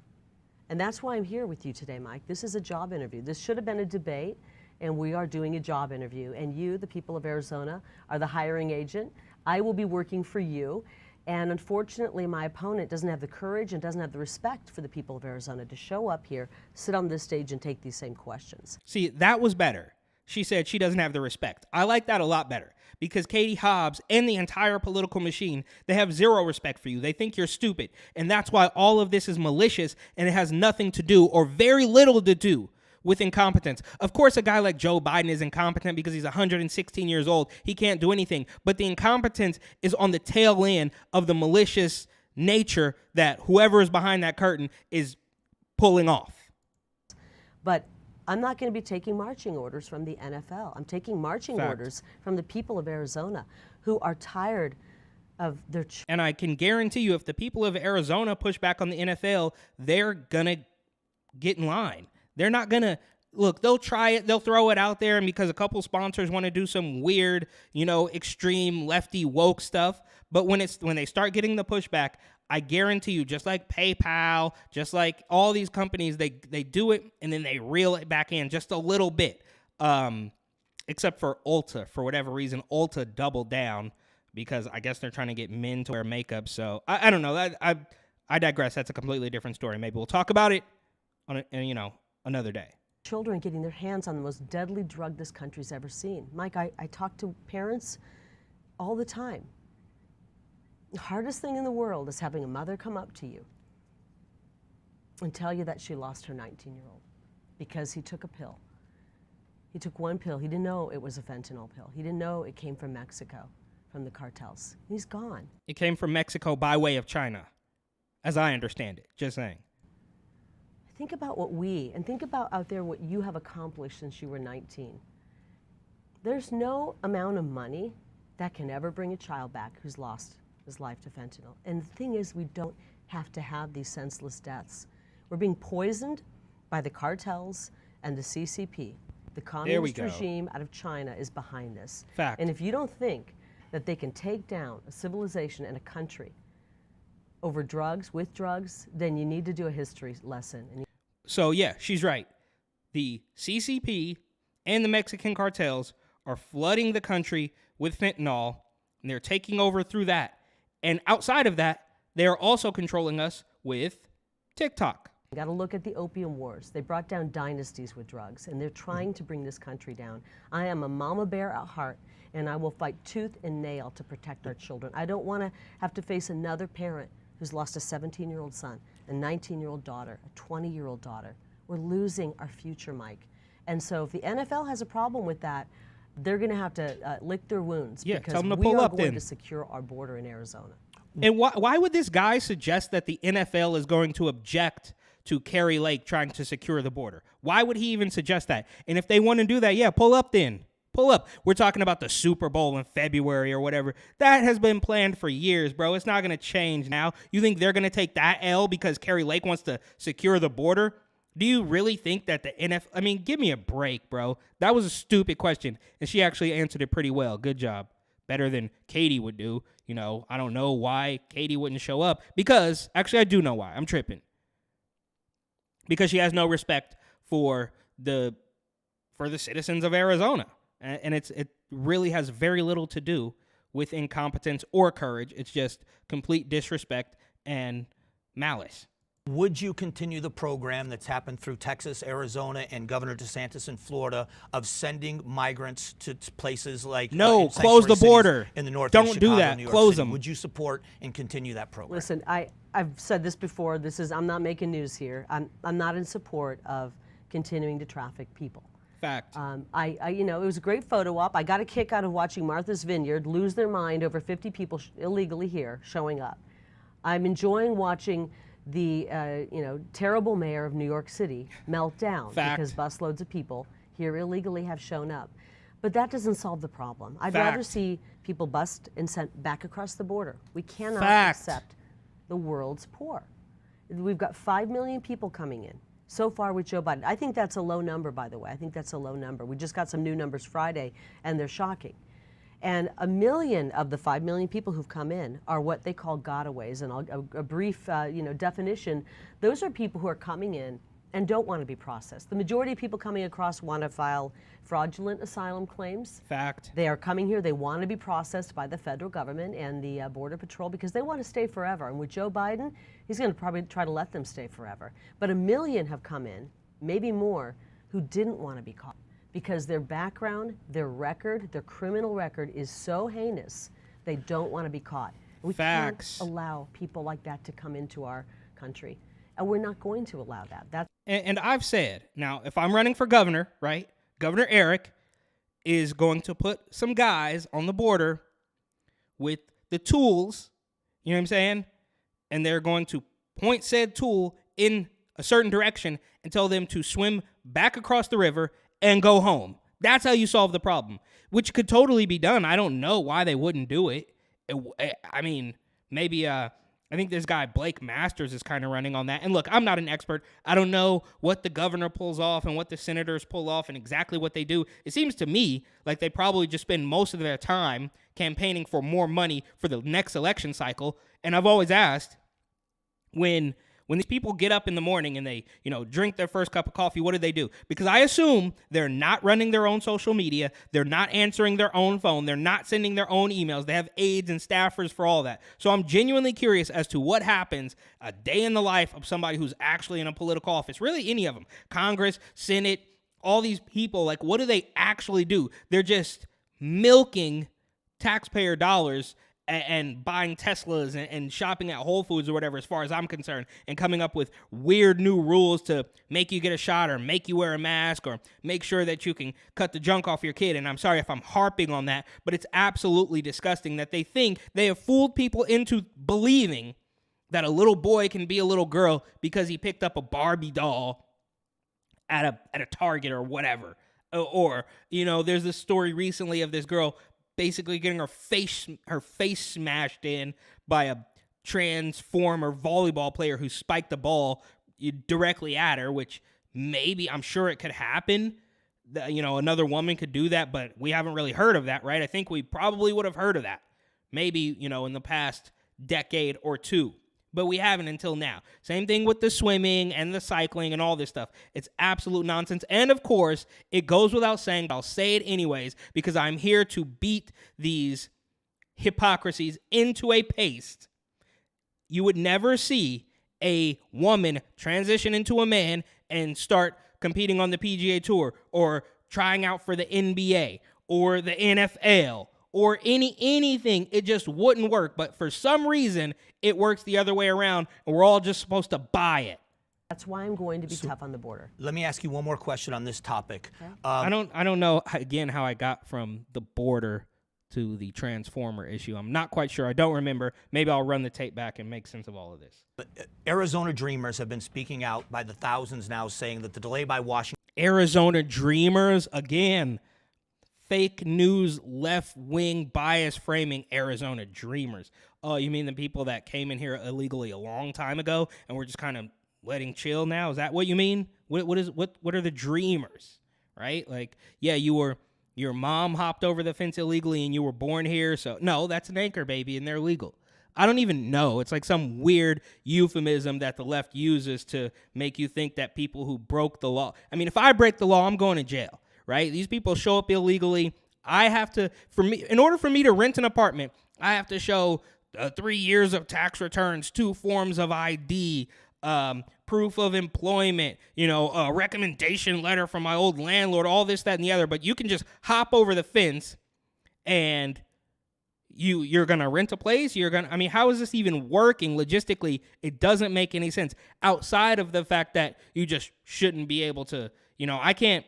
And that's why I'm here with you today, Mike. This is a job interview. This should have been a debate, and we are doing a job interview. And you, the people of Arizona, are the hiring agent. I will be working for you. And unfortunately, my opponent doesn't have the courage and doesn't have the respect for the people of Arizona to show up here, sit on this stage, and take these same questions. See, that was better. She said she doesn't have the respect. I like that a lot better because Katie Hobbs and the entire political machine, they have zero respect for you. They think you're stupid. And that's why all of this is malicious, and it has nothing to do or very little to do with incompetence. Of course, a guy like Joe Biden is incompetent because he's 116 years old. He can't do anything. But the incompetence is on the tail end of the malicious nature that whoever is behind that curtain is pulling off. But I'm not going to be taking marching orders from the NFL. I'm taking marching orders from the people of Arizona who are tired of their... And I can guarantee you, if the people of Arizona push back on the NFL, they're going to get in line. They're not going to, look, they'll try it, they'll throw it out there, and because a couple sponsors want to do some weird, extreme lefty woke stuff, but when they start getting the pushback, I guarantee you, just like PayPal, just like all these companies, they do it, and then they reel it back in just a little bit, except for Ulta. For whatever reason, Ulta doubled down, because I guess they're trying to get men to wear makeup, so I don't know. I digress. That's a completely different story. Maybe we'll talk about it on another day. Children getting their hands on the most deadly drug this country's ever seen. Mike, I talk to parents all the time. The hardest thing in the world is having a mother come up to you and tell you that she lost her 19-year-old because he took a pill. He took one pill. He didn't know it was a fentanyl pill. He didn't know it came from Mexico, from the cartels. He's gone. It came from Mexico by way of China, as I understand it. Just saying. Think about think about out there what you have accomplished since you were 19. There's no amount of money that can ever bring a child back who's lost his life to fentanyl. And the thing is, we don't have to have these senseless deaths. We're being poisoned by the cartels and the CCP. The communist regime out of China is behind this. Fact. And if you don't think that they can take down a civilization and a country over drugs, with drugs, then you need to do a history lesson. So yeah, she's right. The CCP and the Mexican cartels are flooding the country with fentanyl, and they're taking over through that. And outside of that, they are also controlling us with TikTok. You got to look at the opium wars. They brought down dynasties with drugs, and they're trying to bring this country down. I am a mama bear at heart, and I will fight tooth and nail to protect our children. I don't want to have to face another parent who's lost a 17-year-old son, a 19-year-old daughter, a 20-year-old daughter. We're losing our future, Mike. And so if the NFL has a problem with that, they're going to have to lick their wounds, Yeah, because tell them to we pull are up going then. to secure our border in Arizona. And why would this guy suggest that the NFL is going to object to Kari Lake trying to secure the border? Why would he even suggest that? And if they want to do that, yeah, pull up then. Pull up. We're talking about the Super Bowl in February or whatever. That has been planned for years, bro. It's not going to change now. You think they're going to take that L because Kari Lake wants to secure the border? Do you really think that the NFL... I mean, give me a break, bro. That was a stupid question, and she actually answered it pretty well. Good job. Better than Katie would do. I don't know why Katie wouldn't show up. Because, actually, I do know why. I'm tripping. Because she has no respect for the citizens of Arizona. And it really has very little to do with incompetence or courage. It's just complete disrespect and malice. Would you continue the program that's happened through Texas, Arizona, and Governor DeSantis in Florida of sending migrants to places like no, close the border in the Northeast? Don't Chicago, do that. New York Close City? them. Would you support and continue that program? Listen, I've said this before. I'm not making news here. I'm not in support of continuing to traffic people. Fact. It was a great photo op. I got a kick out of watching Martha's Vineyard lose their mind over 50 people illegally here showing up. I'm enjoying watching the terrible mayor of New York City melt down Fact. because busloads of people here illegally have shown up. But that doesn't solve the problem. I'd Fact. rather see people bust and sent back across the border. We cannot Fact. accept the world's poor. We've got 5 million people coming in so far with Joe Biden. I think that's a low number, by the way. I think that's a low number. We just got some new numbers Friday, and they're shocking. And 1 million of the 5 million people who've come in are what they call gotaways. And a brief definition, those are people who are coming in and don't want to be processed. The majority of people coming across want to file fraudulent asylum claims. Fact. They are coming here, they want to be processed by the federal government and the Border Patrol because they want to stay forever. And with Joe Biden, he's going to probably try to let them stay forever. But 1 million have come in, maybe more, who didn't want to be caught because their background, their record, their criminal record is so heinous, they don't want to be caught. We Facts. can't allow people like that to come into our country. And we're not going to allow that. And I've said, now, if I'm running for governor, right, Governor Eric is going to put some guys on the border with the tools, you know what I'm saying? And they're going to point said tool in a certain direction and tell them to swim back across the river and go home. That's how you solve the problem, which could totally be done. I don't know why they wouldn't do it. I mean, maybe I think this guy Blake Masters is kind of running on that. And look, I'm not an expert. I don't know what the governor pulls off and what the senators pull off and exactly what they do. It seems to me like they probably just spend most of their time campaigning for more money for the next election cycle. And I've always asked, when these people get up in the morning and they, drink their first cup of coffee, what do? Because I assume they're not running their own social media. They're not answering their own phone. They're not sending their own emails. They have aides and staffers for all that. So I'm genuinely curious as to what happens a day in the life of somebody who's actually in a political office. Really, any of them. Congress, Senate, all these people, like, what do they actually do? They're just milking taxpayer dollars and buying Teslas and shopping at Whole Foods or whatever, as far as I'm concerned, and coming up with weird new rules to make you get a shot or make you wear a mask or make sure that you can cut the junk off your kid. And I'm sorry if I'm harping on that, but it's absolutely disgusting that they think they have fooled people into believing that a little boy can be a little girl because he picked up a Barbie doll at a Target or whatever. Or there's this story recently of this girl basically getting her face smashed in by a transformer volleyball player who spiked the ball directly at her, which maybe, I'm sure it could happen. Another woman could do that, but we haven't really heard of that, right? I think we probably would have heard of that maybe, in the past decade or two. But we haven't until now. Same thing with the swimming and the cycling and all this stuff. It's absolute nonsense. And of course, it goes without saying, but I'll say it anyways, because I'm here to beat these hypocrisies into a paste. You would never see a woman transition into a man and start competing on the PGA Tour or trying out for the NBA or the NFL or anything. It just wouldn't work. But for some reason, it works the other way around, and we're all just supposed to buy it. That's why I'm going to be tough on the border. Let me ask you one more question on this topic. Okay. I don't know, again, how I got from the border to the transformer issue. I'm not quite sure. I don't remember. Maybe I'll run the tape back and make sense of all of this. Arizona Dreamers have been speaking out by the thousands now, saying that the delay by Washington... Arizona Dreamers, again, fake news, left-wing bias framing Arizona Dreamers. Oh, you mean the people that came in here illegally a long time ago and we're just kind of letting chill now? Is that what you mean? What are the Dreamers, right? Like, yeah, your mom hopped over the fence illegally and you were born here, so no, that's an anchor baby and they're legal. I don't even know. It's like some weird euphemism that the left uses to make you think that people who broke the law. I mean, if I break the law, I'm going to jail, right? These people show up illegally. I have to, in order for me to rent an apartment, I have to show 3 years of tax returns, 2 forms of ID, proof of employment, a recommendation letter from my old landlord, all this, that, and the other. But you can just hop over the fence and you're going to rent a place. How is this even working logistically? It doesn't make any sense outside of the fact that you just shouldn't be able to, You know, I can't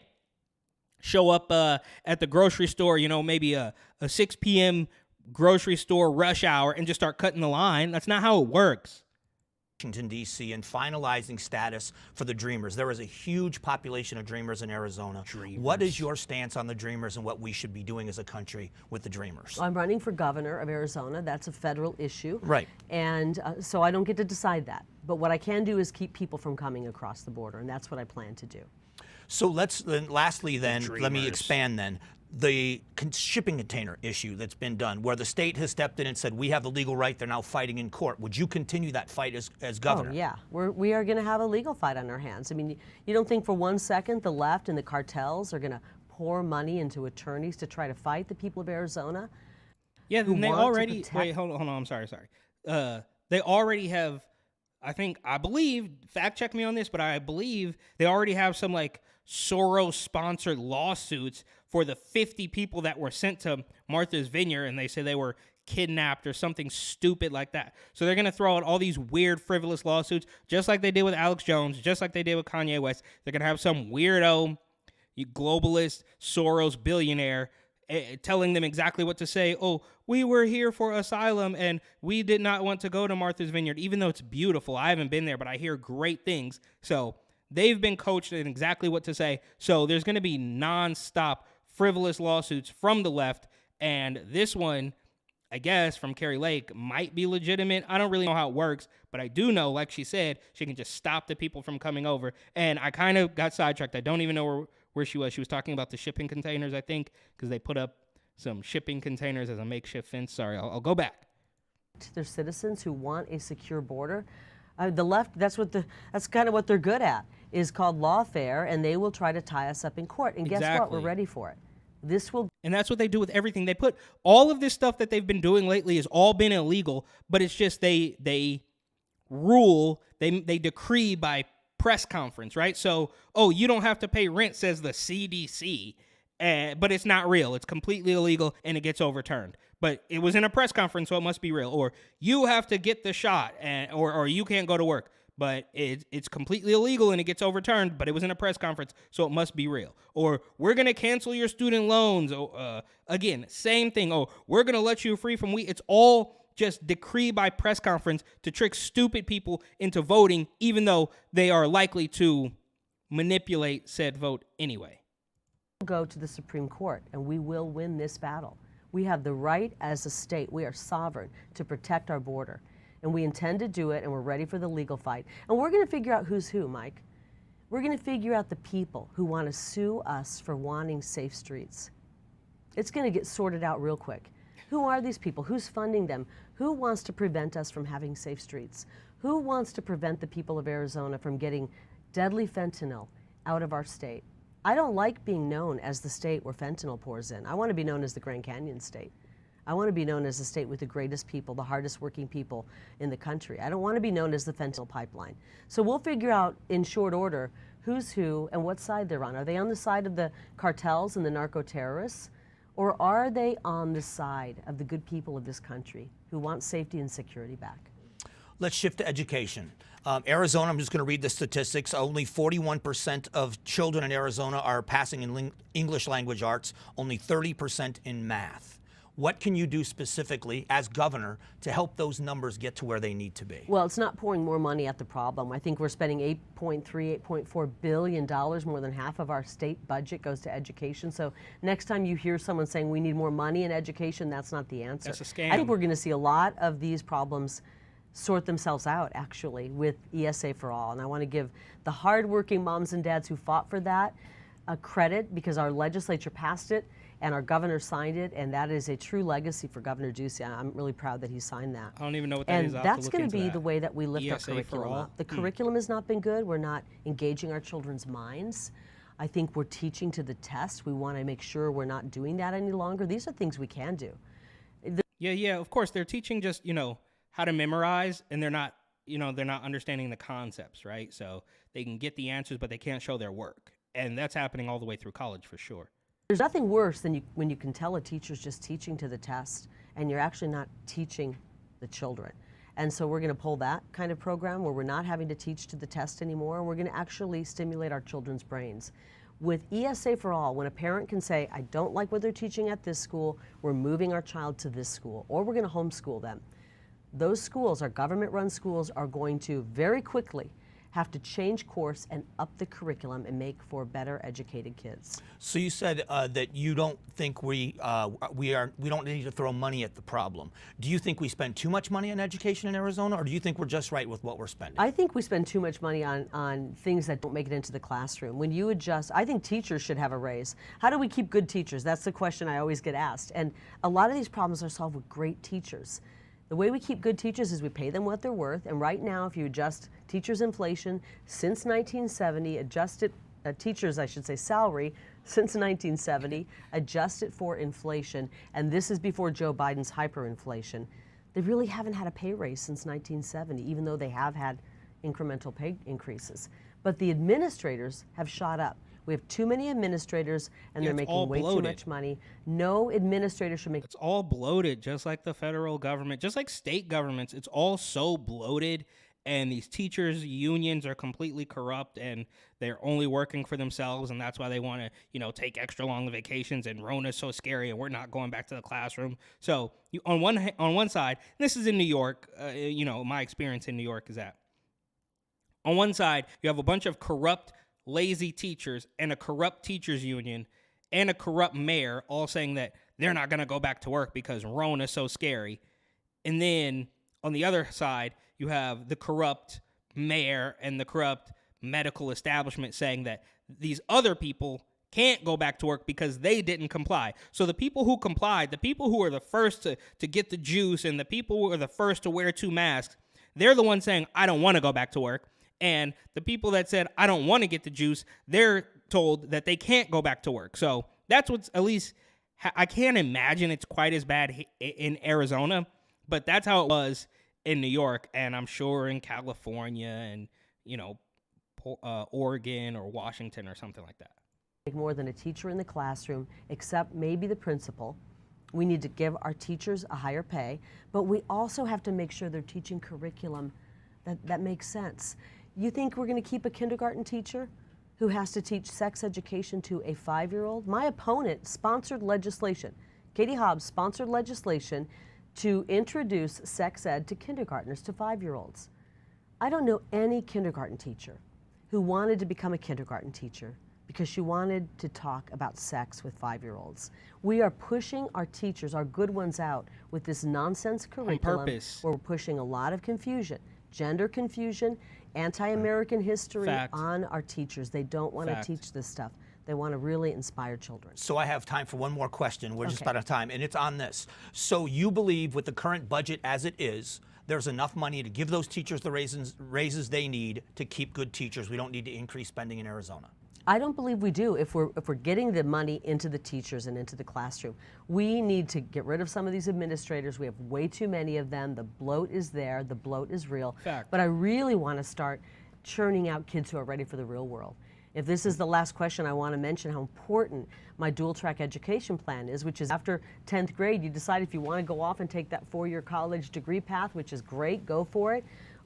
show up at the grocery store, you know, maybe a 6 p.m. grocery store rush hour and just start cutting the line. That's not how it works. Washington, D.C., and finalizing status for the Dreamers. There is a huge population of Dreamers in Arizona. What is your stance on the Dreamers and what we should be doing as a country with the Dreamers? I'm running for governor of Arizona. That's a federal issue. Right. And so I don't get to decide that. But what I can do is keep people from coming across the border, and that's what I plan to do. So lastly, let me expand then. The shipping container issue that's been done, where the state has stepped in and said, we have the legal right, they're now fighting in court. Would you continue that fight as governor? Oh, yeah. We are going to have a legal fight on our hands. I mean, you don't think for 1 second the left and the cartels are going to pour money into attorneys to try to fight the people of Arizona? Yeah, and they already, wait, hold on, I'm sorry. They already have, I believe, fact check me on this, but I believe they already have some like Soros-sponsored lawsuits for the 50 people that were sent to Martha's Vineyard, and they say they were kidnapped or something stupid like that. So they're going to throw out all these weird, frivolous lawsuits, just like they did with Alex Jones, just like they did with Kanye West. They're going to have some weirdo, globalist, Soros billionaire telling them exactly what to say. Oh, we were here for asylum, and we did not want to go to Martha's Vineyard, even though it's beautiful. I haven't been there, but I hear great things. So they've been coached in exactly what to say. So there's going to be nonstop frivolous lawsuits from the left, and this one, I guess, from Kari Lake might be legitimate. I don't really know how it works, but I do know, like she said, she can just stop the people from coming over. And I kind of got sidetracked. I don't even know where she was. She was talking about the shipping containers, I think, because they put up some shipping containers as a makeshift fence. Sorry, I'll go back. There's citizens who want a secure border. The left, that's kind of what they're good at, is called lawfare, and they will try to tie us up in court. And guess what? We're ready for it. And that's what they do with everything. They put all of this stuff that they've been doing lately has all been illegal, but it's just they rule, they decree by press conference, right? So, oh, you don't have to pay rent, says the CDC, but it's not real. It's completely illegal, and it gets overturned. But it was in a press conference, so it must be real. Or you have to get the shot, or you can't go to work. But it's completely illegal and it gets overturned, but it was in a press conference, so it must be real. Or we're going to cancel your student loans. Again, same thing. Oh, we're going to let you free from It's all just decree by press conference to trick stupid people into voting, even though they are likely to manipulate said vote anyway. We'll go to the Supreme Court, and we will win this battle. We have the right as a state. We are sovereign to protect our border. And we intend to do it, and we're ready for the legal fight. And we're going to figure out who's who, Mike. We're going to figure out the people who want to sue us for wanting safe streets. It's going to get sorted out real quick. Who are these people? Who's funding them? Who wants to prevent us from having safe streets? Who wants to prevent the people of Arizona from getting deadly fentanyl out of our state? I don't like being known as the state where fentanyl pours in. I want to be known as the Grand Canyon state. I want to be known as the state with the greatest people, the hardest working people in the country. I don't want to be known as the fentanyl pipeline. So we'll figure out in short order who's who and what side they're on. Are they on the side of the cartels and the narco-terrorists? Or are they on the side of the good people of this country who want safety and security back? Let's shift to education. Arizona, I'm just going to read the statistics. Only 41% of children in Arizona are passing in English language arts, only 30% in math. What can you do specifically as governor to help those numbers get to where they need to be? Well, it's not pouring more money at the problem. I think we're spending $8.4 billion. More than half of our state budget goes to education. So next time you hear someone saying we need more money in education, that's not the answer. That's a scam. I think we're going to see a lot of these problems sort themselves out, actually, with ESA for All. And I want to give the hardworking moms and dads who fought for that a credit, because our legislature passed it and our governor signed it, and that is a true legacy for Governor Ducey. I'm really proud that he signed that. I don't even know what that is. And that's going to be the way that we lift our curriculum up. The curriculum has not been good. We're not engaging our children's minds. I think we're teaching to the test. We want to make sure we're not doing that any longer. These are things we can do. Yeah, of course. They're teaching just, how to memorize, and they're not understanding the concepts, right? So they can get the answers, but they can't show their work. And that's happening all the way through college for sure. There's nothing worse than when you can tell a teacher's just teaching to the test and you're actually not teaching the children. And so we're going to pull that kind of program where we're not having to teach to the test anymore. We're going to actually stimulate our children's brains. With ESA for All, when a parent can say, I don't like what they're teaching at this school, we're moving our child to this school, or we're going to homeschool them. Those schools, our government-run schools, are going to very quickly have to change course and up the curriculum and make for better educated kids. So you said that you don't think we don't need to throw money at the problem. Do you think we spend too much money on education in Arizona, or do you think we're just right with what we're spending? I think we spend too much money on things that don't make it into the classroom. When you adjust, I think teachers should have a raise. How do we keep good teachers? That's the question I always get asked. And a lot of these problems are solved with great teachers. The way we keep good teachers is we pay them what they're worth, and right now, if you adjust teachers' inflation since 1970, adjusted teachers, I should say, salary since 1970, adjust it for inflation, and this is before Joe Biden's hyperinflation. They really haven't had a pay raise since 1970, even though they have had incremental pay increases. But the administrators have shot up. We have too many administrators, and they're making way too much money. No administrator should make. It's all bloated, just like the federal government, just like state governments. It's all so bloated, and these teachers' unions are completely corrupt, and they're only working for themselves, and that's why they want to, take extra long vacations. And Rona's so scary, and we're not going back to the classroom. So on one side, this is in New York. My experience in New York is that on one side you have a bunch of corrupt, lazy teachers and a corrupt teachers union and a corrupt mayor all saying that they're not going to go back to work because Rona's so scary. And then on the other side, you have the corrupt mayor and the corrupt medical establishment saying that these other people can't go back to work because they didn't comply. So the people who complied, the people who are the first to get the juice, and the people who are the first to wear 2 masks, they're the ones saying, I don't want to go back to work. And the people that said, I don't want to get the juice, they're told that they can't go back to work. So that's what's, at least, I can't imagine it's quite as bad in Arizona, but that's how it was in New York, and I'm sure in California and, Oregon or Washington or something like that. More than a teacher in the classroom, except maybe the principal. We need to give our teachers a higher pay, but we also have to make sure they're teaching curriculum that makes sense. You think we're going to keep a kindergarten teacher who has to teach sex education to a 5-year-old? My opponent sponsored legislation. Katie Hobbs sponsored legislation to introduce sex ed to kindergartners, to 5-year-olds. I don't know any kindergarten teacher who wanted to become a kindergarten teacher because she wanted to talk about sex with 5-year-olds. We are pushing our teachers, our good ones, out with this nonsense curriculum. On purpose. Where we're pushing a lot of confusion, gender confusion, anti-American history on our teachers. They don't want to teach this stuff. They want to really inspire children. So I have time for one more question. We're just about out of time, and it's on this. So you believe with the current budget as it is, there's enough money to give those teachers the raises they need to keep good teachers? We don't need to increase spending in Arizona? I don't believe we do. If we're getting the money into the teachers and into the classroom, we need to get rid of some of these administrators. We have way too many of them. The bloat is there. The bloat is real. Fact. But I really want to start churning out kids who are ready for the real world. If this is the last question, I want to mention how important my dual-track education plan is, which is after 10th grade, you decide if you want to go off and take that 4-year college degree path, which is great, go for it.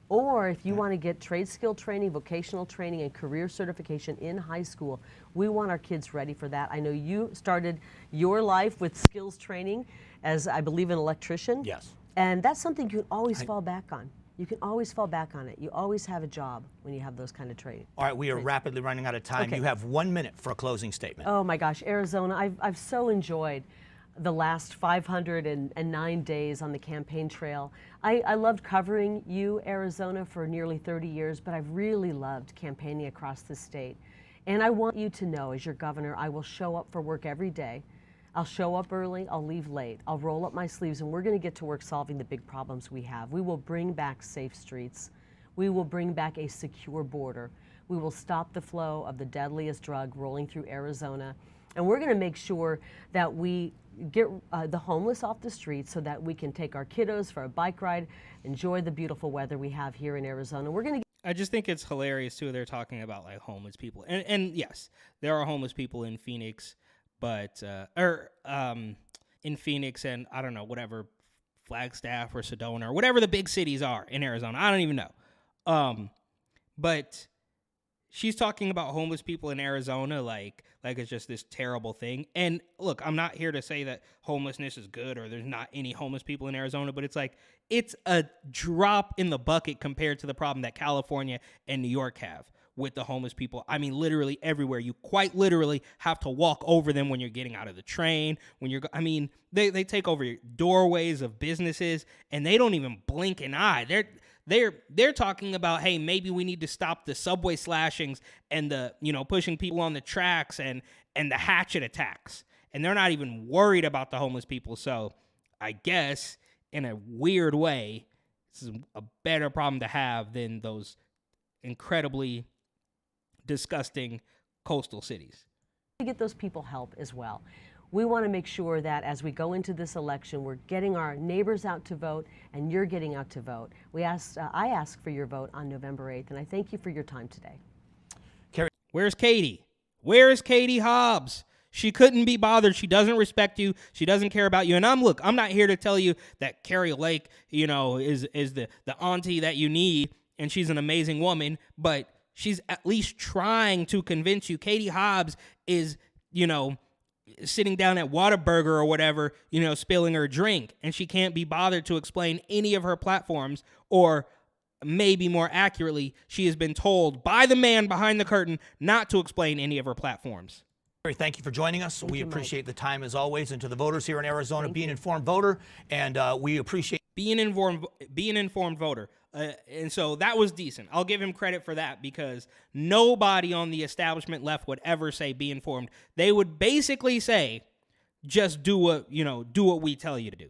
Or if you want to get trade skill training, vocational training, and career certification in high school, we want our kids ready for that. I know you started your life with skills training as, I believe, an electrician. Yes. And that's something you can always fall back on. You can always fall back on it. You always have a job when you have those kind of training. All right, we are rapidly running out of time. Okay. You have 1 minute for a closing statement. Oh my gosh, Arizona, I've so enjoyed the last 509 days on the campaign trail. I loved covering you, Arizona, for nearly 30 years, but I've really loved campaigning across the state. And I want you to know, as your governor, I will show up for work every day. I'll show up early, I'll leave late, I'll roll up my sleeves, and we're going to get to work solving the big problems we have. We will bring back safe streets. We will bring back a secure border. We will stop the flow of the deadliest drug rolling through Arizona. And we're going to make sure that we get the homeless off the streets so that we can take our kiddos for a bike ride, enjoy the beautiful weather we have here in Arizona. We're going to I just think it's hilarious, too, they're talking about, like, homeless people. And yes, there are homeless people in Phoenix, but, in Phoenix and, I don't know, whatever, Flagstaff or Sedona or whatever the big cities are in Arizona. I don't even know. But she's talking about homeless people in Arizona like it's just this terrible thing. And look, I'm not here to say that homelessness is good or there's not any homeless people in Arizona, but it's like it's a drop in the bucket compared to the problem that California and New York have with the homeless people. I mean, literally everywhere. You quite literally have to walk over them when you're getting out of the train, they take over doorways of businesses and they don't even blink an eye. They're talking about, hey, maybe we need to stop the subway slashings and the, pushing people on the tracks and the hatchet attacks. And they're not even worried about the homeless people. So I guess in a weird way, this is a better problem to have than those incredibly disgusting coastal cities. To get those people help as well. We want to make sure that as we go into this election, we're getting our neighbors out to vote and you're getting out to vote. I ask for your vote on November 8th, and I thank you for your time today. Kari. Where's Katie? Where's Katie Hobbs? She couldn't be bothered. She doesn't respect you. She doesn't care about you. And I'm not here to tell you that Kari Lake, is the auntie that you need and she's an amazing woman, but she's at least trying to convince you. Katie Hobbs is, sitting down at Whataburger or whatever, spilling her drink, and she can't be bothered to explain any of her platforms, or maybe more accurately, she has been told by the man behind the curtain not to explain any of her platforms. Thank you for joining us. We appreciate the time as always, and to the voters here in Arizona, be an informed voter, and we appreciate be an informed voter. And so that was decent. I'll give him credit for that, because nobody on the establishment left would ever say be informed. They would basically say, just do what we tell you to do.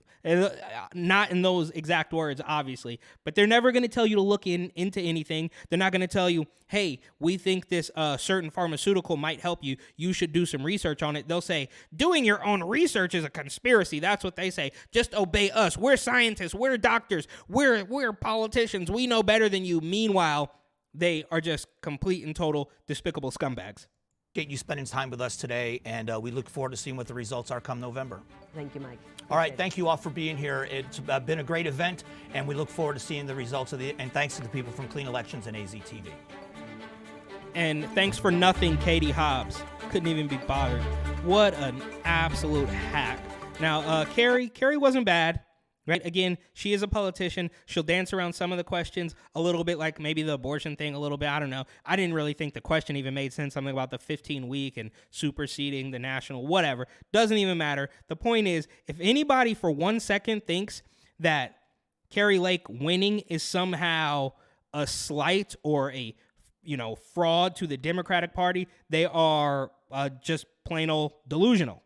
Not in those exact words, obviously, but they're never going to tell you to look into anything. They're not going to tell you, hey, we think this certain pharmaceutical might help you. You should do some research on it. They'll say, doing your own research is a conspiracy. That's what they say. Just obey us. We're scientists. We're doctors. We're politicians. We know better than you. Meanwhile, they are just complete and total despicable scumbags. you spending time with us today, and we look forward to seeing what the results are come November. Thank you, Mike. All right, thank you all for being here. It's been a great event, and we look forward to seeing the results and thanks to the people from Clean Elections and AZTV. And thanks for nothing, Katie Hobbs. Couldn't even be bothered. What an absolute hack. Now, Kari wasn't bad. Right? Again, she is a politician. She'll dance around some of the questions a little bit, like maybe the abortion thing a little bit. I don't know. I didn't really think the question even made sense. Something about the 15-week and superseding the national, whatever. Doesn't even matter. The point is, if anybody for 1 second thinks that Kari Lake winning is somehow a slight or a fraud to the Democratic Party, they are just plain old delusional.